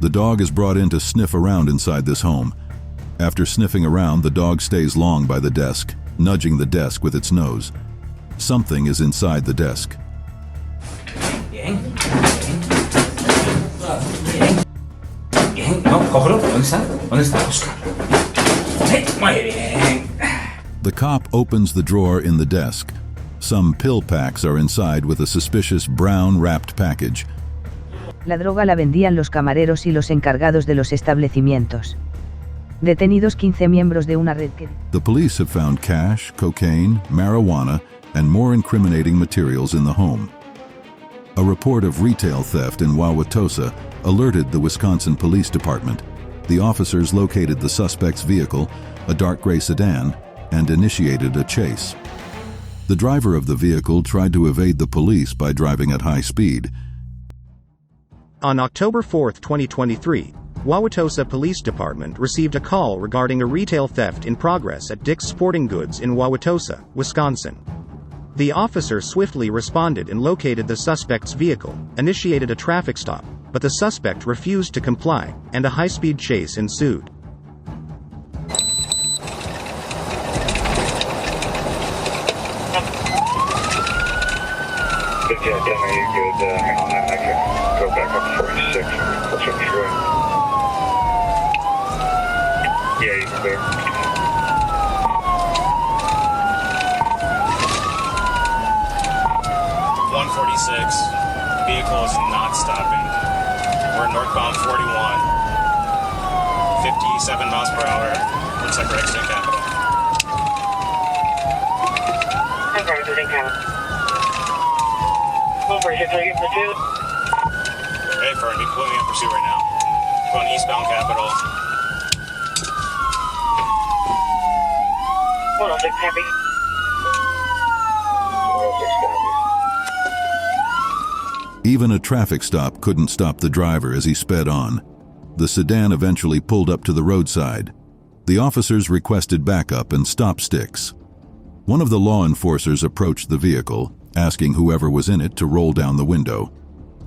The dog is brought in to sniff around inside this home. After sniffing around, the dog stays long by the desk, nudging the desk with its nose. Something is inside the desk. The cop opens the drawer in the desk. Some pill packs are inside with a suspicious brown wrapped package. La droga la vendían los camareros y los encargados de los establecimientos. Detenidos 15 miembros de una red que... The police have found cash, cocaine, marijuana, and more incriminating materials in the home. A report of retail theft in Wauwatosa alerted the Wisconsin Police Department. The officers located the suspect's vehicle, a dark gray sedan, and initiated a chase. The driver of the vehicle tried to evade the police by driving at high speed. On October 4, 2023, Wauwatosa Police Department received a call regarding a retail theft in progress at Dick's Sporting Goods in Wauwatosa, Wisconsin. The officer swiftly responded and located the suspect's vehicle, initiated a traffic stop, but the suspect refused to comply, and a high-speed chase ensued. Yeah, Denver, you could hang on that. I can go back up 46. What's up, Troy? Yeah, you can clear. 146. Vehicle is not stopping. We're northbound 41. 57 miles per hour. Looks like we're exiting Capitol. Okay, exiting Capitol. 146, are you in pursuit? Hey, Fern, be completely in pursuit right now. Going eastbound Capitol. 106, happy. 106, Even a traffic stop couldn't stop the driver as he sped on. The sedan eventually pulled up to the roadside. The officers requested backup and stop sticks. One of the law enforcers approached the vehicle, asking whoever was in it to roll down the window.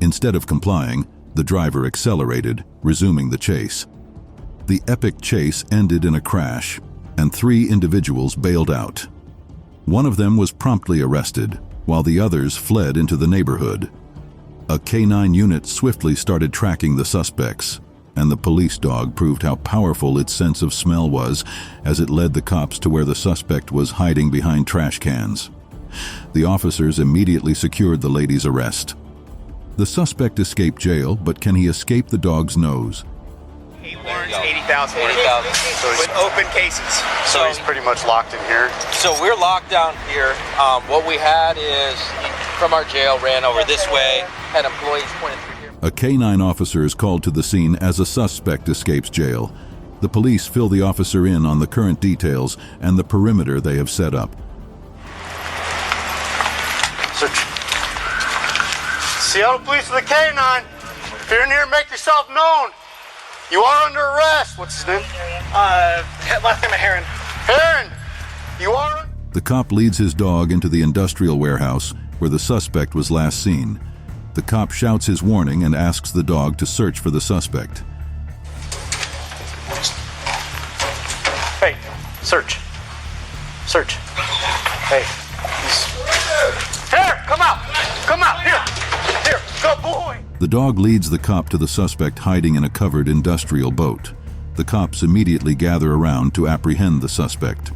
Instead of complying, the driver accelerated, resuming the chase. The epic chase ended in a crash, and 3 individuals bailed out. One of them was promptly arrested, while the others fled into the neighborhood. A K-9 unit swiftly started tracking the suspects, and the police dog proved how powerful its sense of smell was as it led the cops to where the suspect was hiding behind trash cans. The officers immediately secured the lady's arrest. The suspect escaped jail, but can he escape the dog's nose? 8 warrants, 80,000. 80,000. So with open cases. So he's pretty much locked in here? So we're locked down here. What we had is, from our jail, ran over this way, had employees pointed through here. A K-9 officer is called to the scene as a suspect escapes jail. The police fill the officer in on the current details and the perimeter they have set up. Seattle Police with the K-9. If you're in here, make yourself known. You are under arrest. What's his name? Last name of Heron. Heron, you are... The cop leads his dog into the industrial warehouse where the suspect was last seen. The cop shouts his warning and asks the dog to search for the suspect. Hey, search. Search. Hey. Here, come out. Come out. Here. Here, good boy. The dog leads the cop to the suspect hiding in a covered industrial boat. The cops immediately gather around to apprehend the suspect.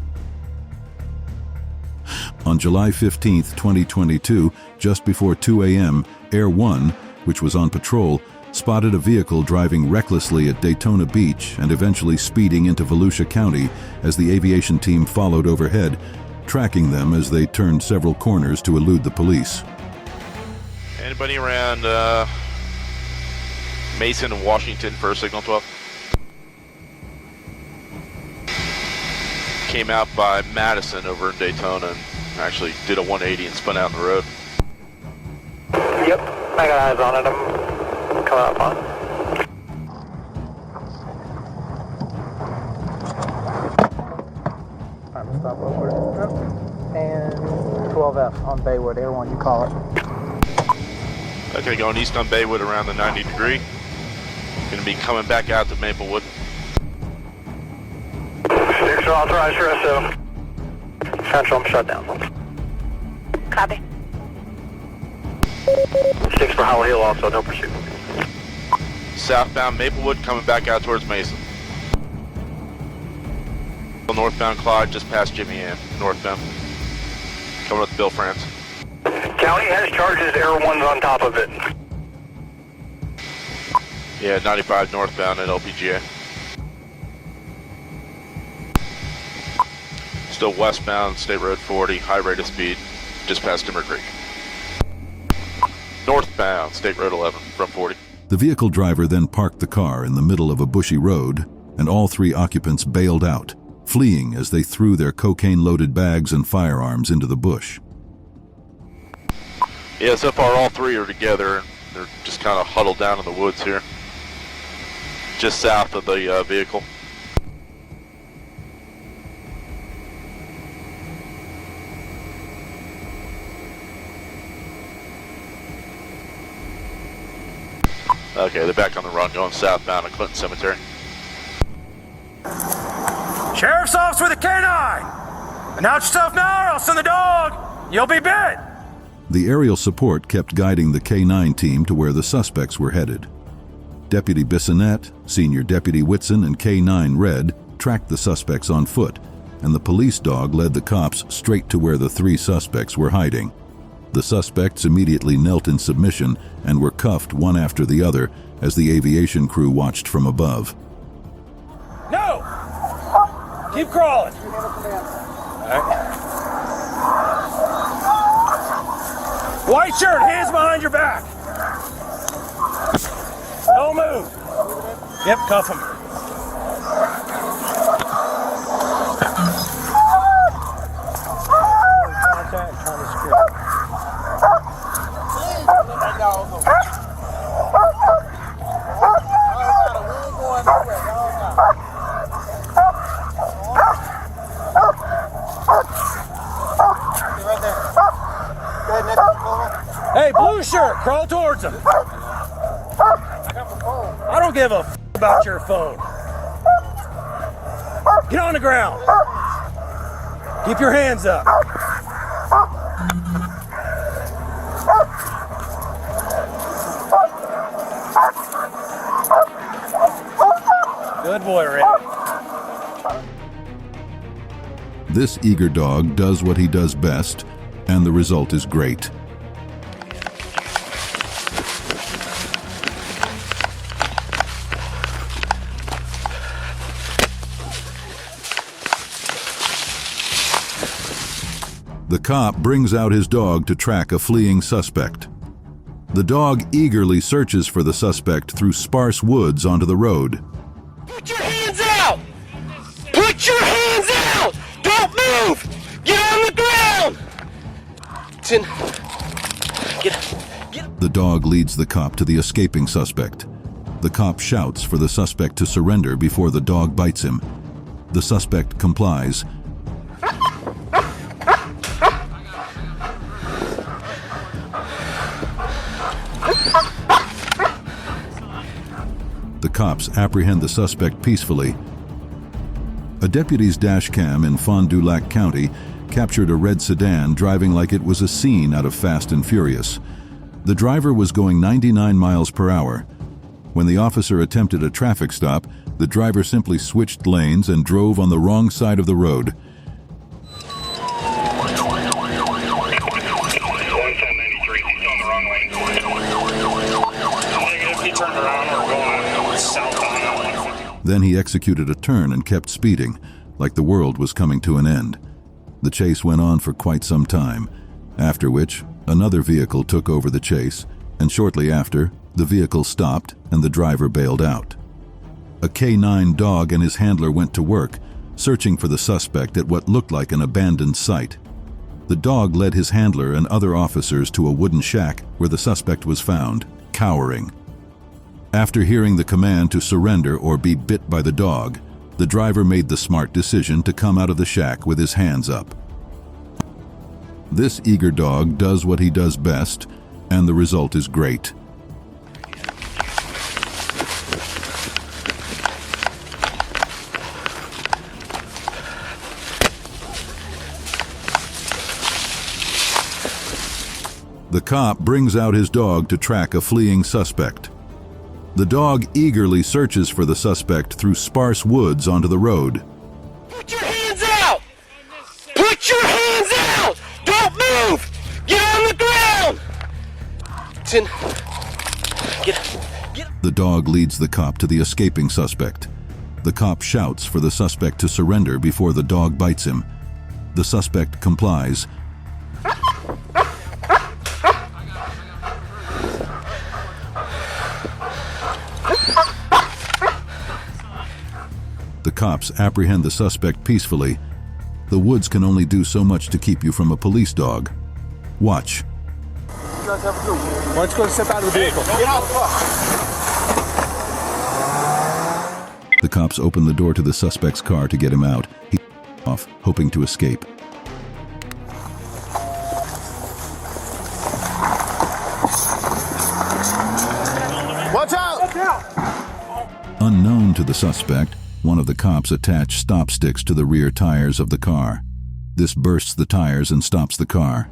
On July 15, 2022, just before 2 a.m., Air One, which was on patrol, spotted a vehicle driving recklessly at Daytona Beach and eventually speeding into Volusia County as the aviation team followed overhead, tracking them as they turned several corners to elude the police. Anybody around Mason and Washington for Signal 12? Came out by Madison over in Daytona and actually did a 180 and spun out in the road. Yep, I got eyes on it. I'm coming up on it. Time to stop over. And 12F on Baywood. Air One, you call it. Okay, going east on Baywood around the 90 degree. Going to be coming back out to Maplewood. Sticks are authorized for SO. Central, I'm shut down. Copy. Sticks for Hollow Hill also, no pursuit. Southbound Maplewood coming back out towards Mason. Northbound Clyde just past Jimmy Ann, northbound. Coming up to Bill France. County has charges, Air One's on top of it. Yeah, 95 northbound at LPGA. Still westbound, State Road 40, high rate of speed, just past Timber Creek. Northbound, State Road 11, from 40. The vehicle driver then parked the car in the middle of a bushy road, and all 3 occupants bailed out, fleeing as they threw their cocaine-loaded bags and firearms into the bush. Yeah, so far all 3 are together, and they're just kind of huddled down in the woods here. just south of the vehicle. Okay, they're back on the run going southbound of Clinton Cemetery. Sheriff's office with a K-9! Announce yourself now or I'll send the dog! You'll be bit! The aerial support kept guiding the K-9 team to where the suspects were headed. Deputy Bissonnette, Senior Deputy Whitson, and K-9 Red tracked the suspects on foot, and the police dog led the cops straight to where the 3 suspects were hiding. The suspects immediately knelt in submission and were cuffed one after the other as the aviation crew watched from above. No! Keep crawling! All right. White shirt, hands behind your back! Don't move! Yep, cuff him. Hey, blue shirt, crawl towards him. I don't give a f about your phone. Get on the ground. Keep your hands up. Good boy, Rick. This eager dog does what he does best, and the result is great. The cop brings out his dog to track a fleeing suspect. The dog eagerly searches for the suspect through sparse woods onto the road. Put your hands out! Put your hands out! Don't move! Get on the ground! The dog leads the cop to the escaping suspect. The cop shouts for the suspect to surrender before the dog bites him. The suspect complies. The cops apprehend the suspect peacefully. A deputy's dash cam in Fond du Lac County captured a red sedan driving like it was a scene out of Fast and Furious. The driver was going 99 miles per hour. When the officer attempted a traffic stop, the driver simply switched lanes and drove on the wrong side of the road. Then he executed a turn and kept speeding, like the world was coming to an end. The chase went on for quite some time, after which another vehicle took over the chase, and shortly after, the vehicle stopped and the driver bailed out. A K-9 dog and his handler went to work, searching for the suspect at what looked like an abandoned site. The dog led his handler and other officers to a wooden shack where the suspect was found, cowering. After hearing the command to surrender or be bit by the dog, the driver made the smart decision to come out of the shack with his hands up. This eager dog does what he does best, and the result is great. The cop brings out his dog to track a fleeing suspect. The dog eagerly searches for the suspect through sparse woods onto the road. Put your hands out! Put your hands out! Don't move! Get on the ground! The dog leads the cop to the escaping suspect. The cop shouts for the suspect to surrender before the dog bites him. The suspect complies. The cops apprehend the suspect peacefully. The woods can only do so much to keep you from a police dog. Watch. Why don't you go step out of the vehicle? Get out the car. The cops opened the door to the suspect's car to get him out. He off, hoping to escape. Watch out! Watch out! Unknown to the suspect, one of the cops attached stop sticks to the rear tires of the car. This bursts the tires and stops the car.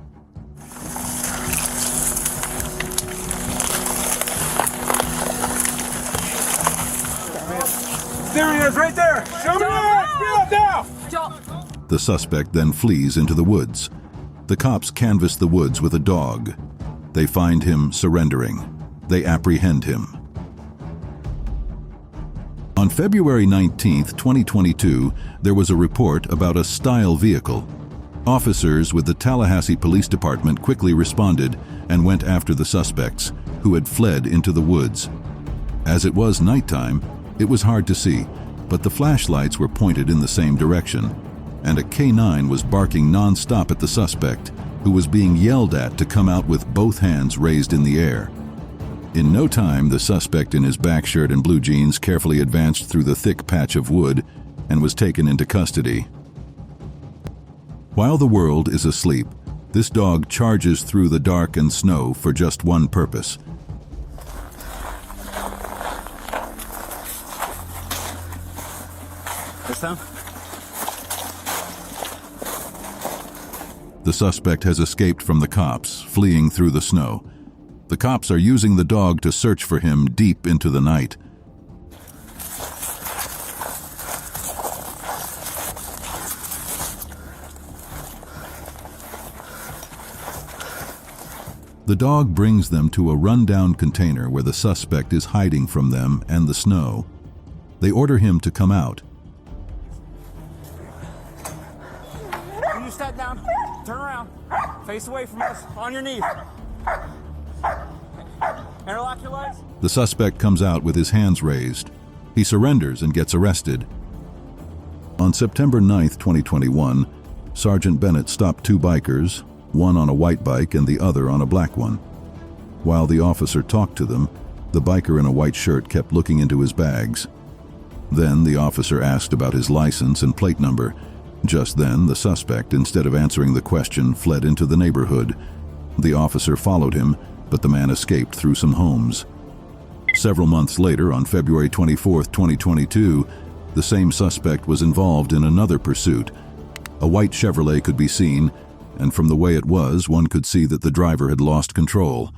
There he is, right there! Show me your hands! Get up now! The suspect then flees into the woods. The cops canvass the woods with a dog. They find him surrendering. They apprehend him. On February 19, 2022, there was a report about a style vehicle. Officers with the Tallahassee Police Department quickly responded and went after the suspects, who had fled into the woods. As it was nighttime, it was hard to see, but the flashlights were pointed in the same direction, and a K9 was barking non-stop at the suspect, who was being yelled at to come out with both hands raised in the air. In no time, the suspect in his back shirt and blue jeans carefully advanced through the thick patch of wood and was taken into custody. While the world is asleep, this dog charges through the dark and snow for just one purpose. This time? The suspect has escaped from the cops, fleeing through the snow. The cops are using the dog to search for him deep into the night. The dog brings them to a rundown container where the suspect is hiding from them and the snow. They order him to come out. When you step down, turn around, face away from us, on your knees. Interlock your legs. The suspect comes out with his hands raised. He surrenders and gets arrested. On September 9, 2021, Sergeant Bennett stopped two bikers, one on a white bike and the other on a black one. While the officer talked to them, the biker in a white shirt kept looking into his bags. Then the officer asked about his license and plate number. Just then, the suspect, instead of answering the question, fled into the neighborhood. The officer followed him, but the man escaped through some homes. Several months later, on February 24, 2022, the same suspect was involved in another pursuit. A white Chevrolet could be seen, and from the way it was, one could see that the driver had lost control.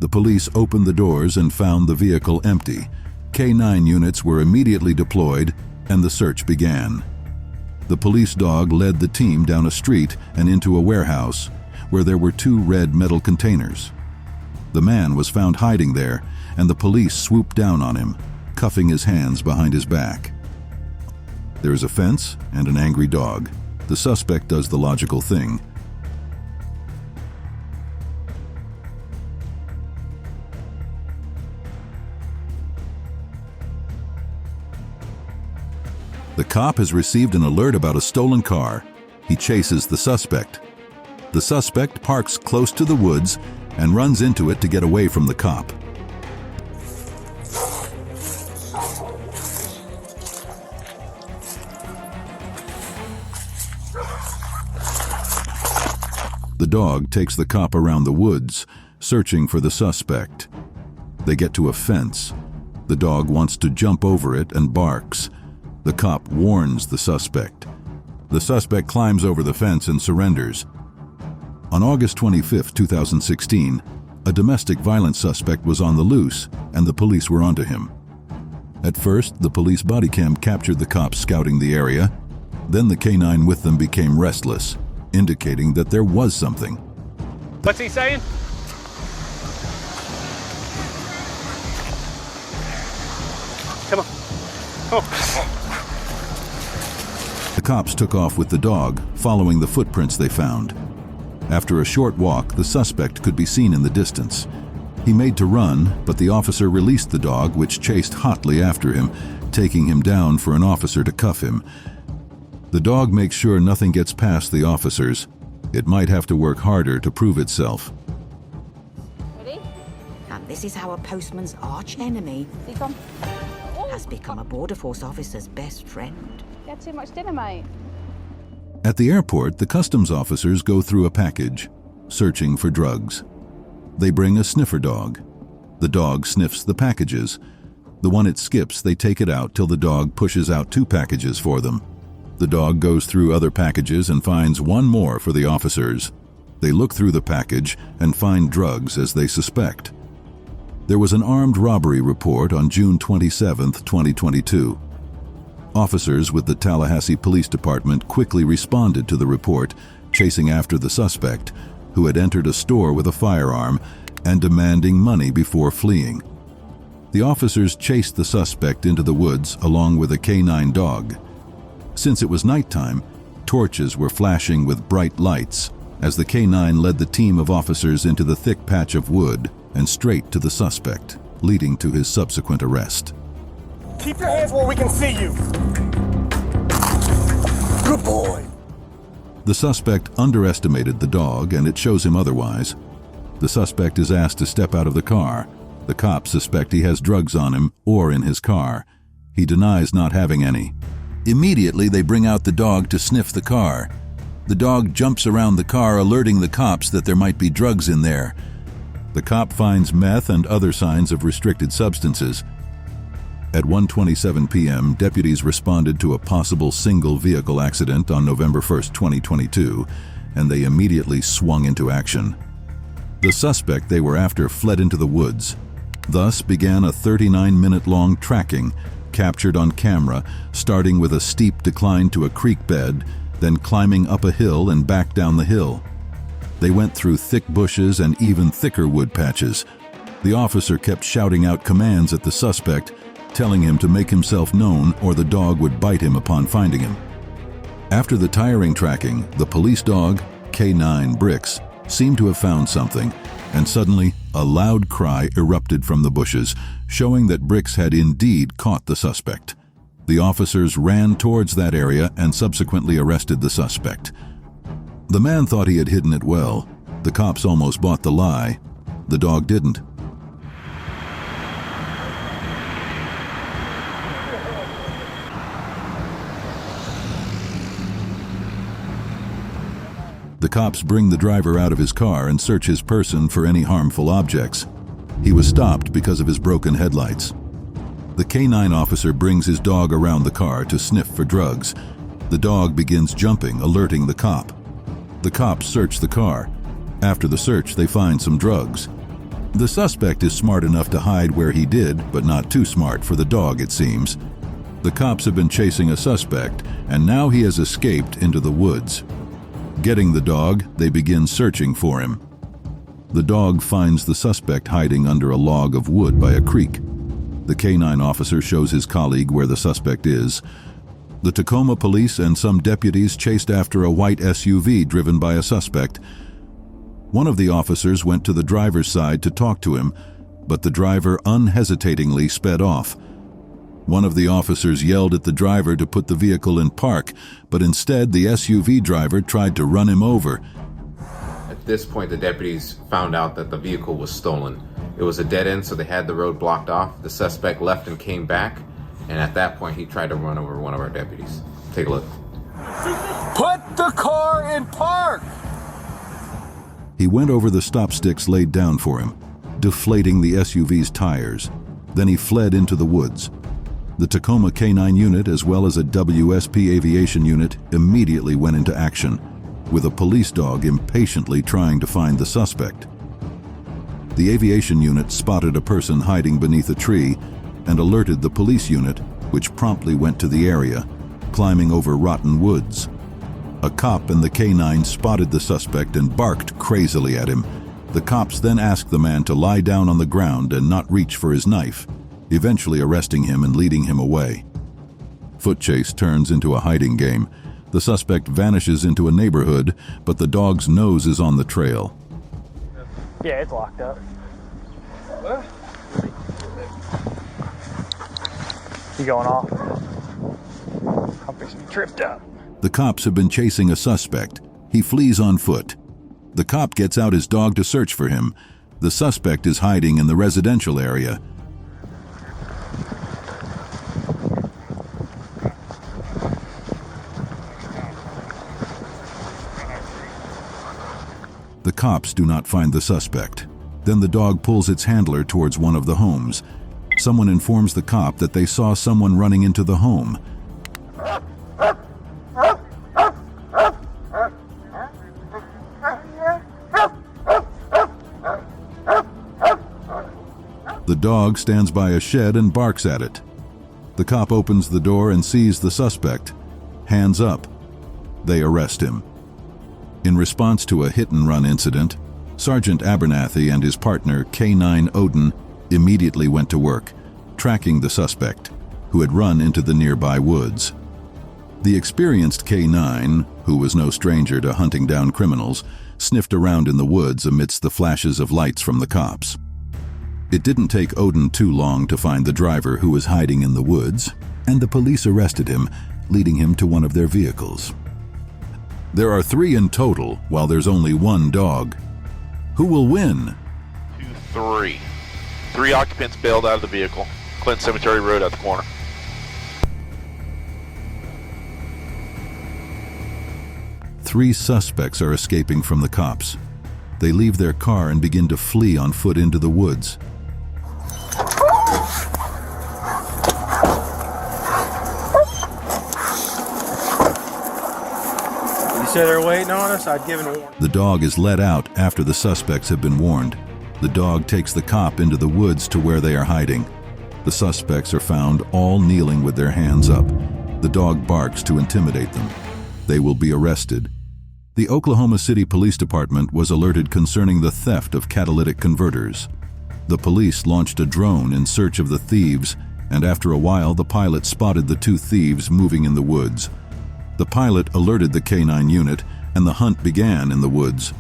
The police opened the doors and found the vehicle empty. K9 units were immediately deployed, and the search began. The police dog led the team down a street and into a warehouse, where there were two red metal containers. The man was found hiding there, and the police swooped down on him, cuffing his hands behind his back. There is a fence and an angry dog. The suspect does the logical thing. The cop has received an alert about a stolen car. He chases the suspect. The suspect parks close to the woods and runs into it to get away from the cop. The dog takes the cop around the woods, searching for the suspect. They get to a fence. The dog wants to jump over it and barks. The cop warns the suspect. The suspect climbs over the fence and surrenders. On August 25, 2016, a domestic violence suspect was on the loose, and the police were onto him. At first, the police body cam captured the cops scouting the area. Then the K9 with them became restless, indicating that there was something. What's he saying? Come on. Come on. The cops took off with the dog, following the footprints they found. After a short walk, the suspect could be seen in the distance. He made to run, but the officer released the dog, which chased hotly after him, taking him down for an officer to cuff him. The dog makes sure nothing gets past the officers. It might have to work harder to prove itself. Ready? And this is our postman's arch enemy. has become a Border Force officer's best friend. You had too much dinner, mate. At the airport, the customs officers go through a package, searching for drugs. They bring a sniffer dog. The dog sniffs the packages. The one it skips, they take it out till the dog pushes out 2 packages for them. The dog goes through other packages and finds one more for the officers. They look through the package and find drugs as they suspect. There was an armed robbery report on June 27, 2022. Officers with the Tallahassee Police Department quickly responded to the report, chasing after the suspect, who had entered a store with a firearm and demanding money before fleeing. The officers chased the suspect into the woods along with a canine dog. Since it was nighttime, torches were flashing with bright lights as the canine led the team of officers into the thick patch of wood and straight to the suspect, leading to his subsequent arrest. Keep your hands where we can see you. Good boy. The suspect underestimated the dog, and it shows him otherwise. The suspect is asked to step out of the car. The cops suspect he has drugs on him or in his car. He denies not having any. Immediately, they bring out the dog to sniff the car. The dog jumps around the car, alerting the cops that there might be drugs in there. The cop finds meth and other signs of restricted substances. At 1:27 p.m., deputies responded to a possible single-vehicle accident on November 1, 2022, and they immediately swung into action. The suspect they were after fled into the woods. Thus began a 39-minute-long tracking, captured on camera, starting with a steep decline to a creek bed, then climbing up a hill and back down the hill. They went through thick bushes and even thicker wood patches. The officer kept shouting out commands at the suspect, telling him to make himself known or the dog would bite him upon finding him. After the tiring tracking, the police dog, K9 Bricks, seemed to have found something, and suddenly a loud cry erupted from the bushes, showing that Bricks had indeed caught the suspect. The officers ran towards that area and subsequently arrested the suspect. The man thought he had hidden it well. The cops almost bought the lie. The dog didn't. The cops bring the driver out of his car and search his person for any harmful objects. He was stopped because of his broken headlights. The K9 officer brings his dog around the car to sniff for drugs. The dog begins jumping, alerting the cop. The cops search the car. After the search, they find some drugs. The suspect is smart enough to hide where he did, but not too smart for the dog, it seems. The cops have been chasing a suspect, and now he has escaped into the woods. Getting the dog, they begin searching for him. The dog finds the suspect hiding under a log of wood by a creek. The K9 officer shows his colleague where the suspect is. The Tacoma police and some deputies chased after a white SUV driven by a suspect. One of the officers went to the driver's side to talk to him, but the driver unhesitatingly sped off. One of the officers yelled at the driver to put the vehicle in park, but instead the SUV driver tried to run him over. At this point, the deputies found out that the vehicle was stolen. It was a dead end, so they had the road blocked off. The suspect left and came back, and at that point, he tried to run over one of our deputies. Take a look. Put the car in park! He went over the stop sticks laid down for him, deflating the SUV's tires. Then he fled into the woods. The Tacoma K9 unit, as well as a WSP aviation unit, immediately went into action, with a police dog impatiently trying to find the suspect. The aviation unit spotted a person hiding beneath a tree and alerted the police unit, which promptly went to the area, climbing over rotten woods. A cop and the K9 spotted the suspect and barked crazily at him. The cops then asked the man to lie down on the ground and not reach for his knife, eventually arresting him and leading him away. Foot chase turns into a hiding game. The suspect vanishes into a neighborhood, but the dog's nose is on the trail. Yeah, it's locked up. What? You going off? I'm fixing to be tripped up. The cops have been chasing a suspect. He flees on foot. The cop gets out his dog to search for him. The suspect is hiding in the residential area. The cops do not find the suspect. Then the dog pulls its handler towards one of the homes. Someone informs the cop that they saw someone running into the home. The dog stands by a shed and barks at it. The cop opens the door and sees the suspect. Hands up. They arrest him. In response to a hit-and-run incident, Sergeant Abernathy and his partner, K9 Odin, immediately went to work, tracking the suspect, who had run into the nearby woods. The experienced K9, who was no stranger to hunting down criminals, sniffed around in the woods amidst the flashes of lights from the cops. It didn't take Odin too long to find the driver who was hiding in the woods, and the police arrested him, leading him to one of their vehicles. There are 3 in total, while there's only 1 dog. Who will win? 2-3. 3 occupants bailed out of the vehicle. Clinton Cemetery Road at the corner. Three suspects are escaping from the cops. They leave their car and begin to flee on foot into the woods. You said they're waiting on us? I'd given a warning. The dog is let out after the suspects have been warned. The dog takes the cop into the woods to where they are hiding. The suspects are found all kneeling with their hands up. The dog barks to intimidate them. They will be arrested. The Oklahoma City Police Department was alerted concerning the theft of catalytic converters. The police launched a drone in search of the thieves, and after a while the pilot spotted the 2 thieves moving in the woods. The pilot alerted the K9 unit, and the hunt began in the woods.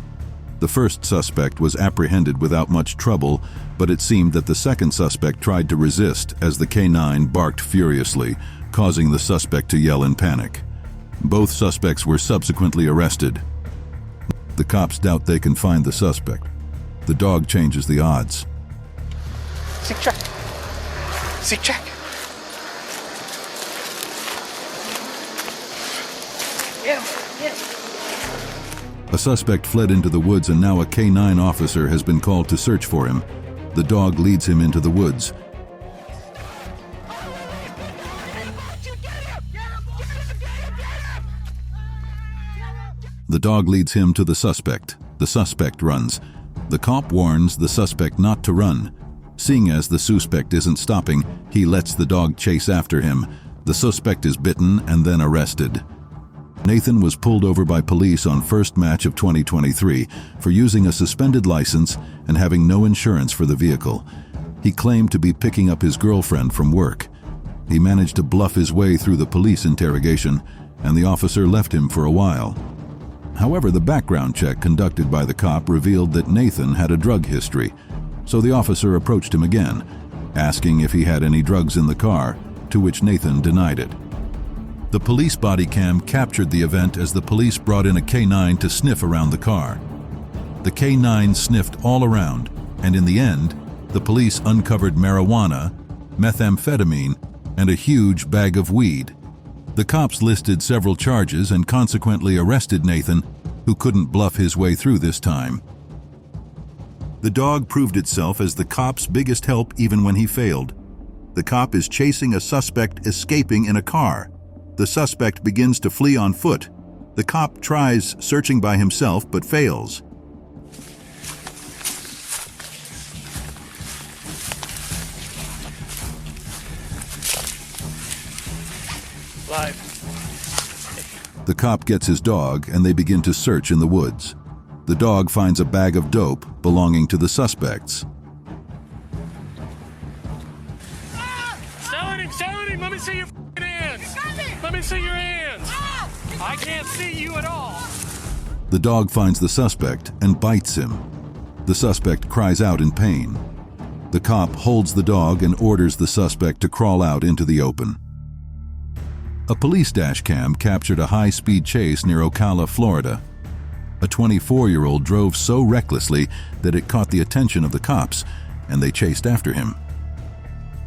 The first suspect was apprehended without much trouble, but it seemed that the second suspect tried to resist as the K9 barked furiously, causing the suspect to yell in panic. Both suspects were subsequently arrested. The cops doubt they can find the suspect. The dog changes the odds. Seek check. Seek check. Get him. Get him. A suspect fled into the woods, and now a K9 officer has been called to search for him. The dog leads him into the woods. The dog leads him to the suspect. The suspect runs. The cop warns the suspect not to run. Seeing as the suspect isn't stopping, he lets the dog chase after him. The suspect is bitten and then arrested. Nathan was pulled over by police on first match of 2023 for using a suspended license and having no insurance for the vehicle. He claimed to be picking up his girlfriend from work. He managed to bluff his way through the police interrogation, and the officer left him for a while. However, the background check conducted by the cop revealed that Nathan had a drug history, so the officer approached him again, asking if he had any drugs in the car, to which Nathan denied it. The police body cam captured the event as the police brought in a K9 to sniff around the car. The K9 sniffed all around, and in the end, the police uncovered marijuana, methamphetamine, and a huge bag of weed. The cops listed several charges and consequently arrested Nathan, who couldn't bluff his way through this time. The dog proved itself as the cop's biggest help even when he failed. The cop is chasing a suspect escaping in a car. The suspect begins to flee on foot. The cop tries searching by himself but fails. The cop gets his dog and they begin to search in the woods. The dog finds a bag of dope belonging to the suspects. Sell it, let me see your hands. Let me see your hands. I can't see you at all. The dog finds the suspect and bites him. The suspect cries out in pain. The cop holds the dog and orders the suspect to crawl out into the open. A police dash cam captured a high-speed chase near Ocala, Florida. A 24-year-old drove so recklessly that it caught the attention of the cops, and they chased after him.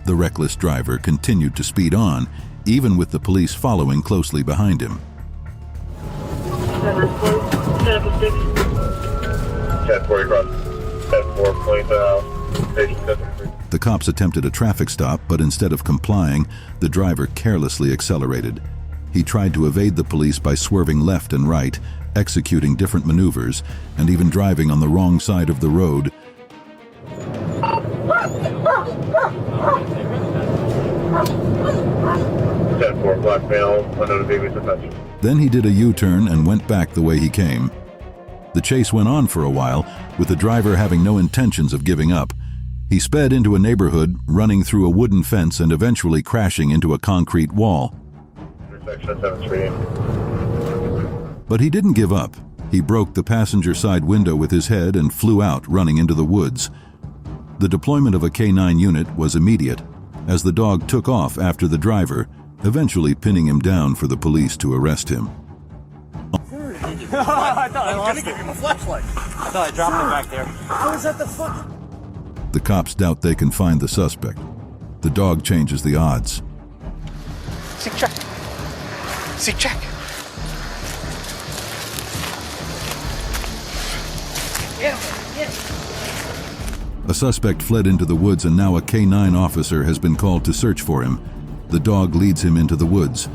The reckless driver continued to speed on, even with the police following closely behind him. 10-4 across 10-4, point station 73. The cops attempted a traffic stop, but instead of complying, the driver carelessly accelerated. He tried to evade the police by swerving left and right, executing different maneuvers, and even driving on the wrong side of the road. 10-4, black male, unknown vehicle suspension. Then he did a U-turn and went back the way he came. The chase went on for a while, with the driver having no intentions of giving up. He sped into a neighborhood, running through a wooden fence and eventually crashing into a concrete wall. Intersection of 7th Street. But he didn't give up. He broke the passenger side window with his head and flew out, running into the woods. The deployment of a K-9 unit was immediate, as the dog took off after the driver, eventually pinning him down for the police to arrest him. I thought I lost it. Give him a flashlight. I thought I dropped it back there. How is that the fuck? The cops doubt they can find the suspect. The dog changes the odds. Seek check. Seek check. Get him. A suspect fled into the woods, and now a K-9 officer has been called to search for him. The dog leads him into the woods.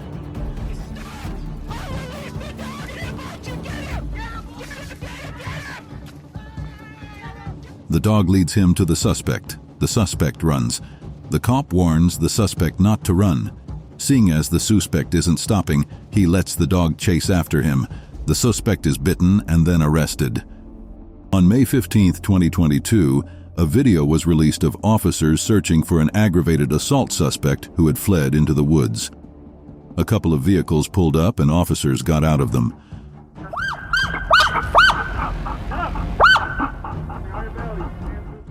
The dog leads him to the suspect. The suspect runs. The cop warns the suspect not to run. Seeing as the suspect isn't stopping, he lets the dog chase after him. The suspect is bitten and then arrested. On May 15, 2022, a video was released of officers searching for an aggravated assault suspect who had fled into the woods. A couple of vehicles pulled up and officers got out of them.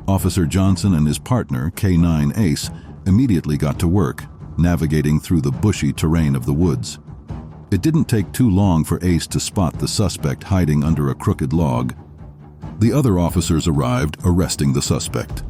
Officer Johnson and his partner, K-9 Ace, immediately got to work, navigating through the bushy terrain of the woods. It didn't take too long for Ace to spot the suspect hiding under a crooked log. The other officers arrived, arresting the suspect.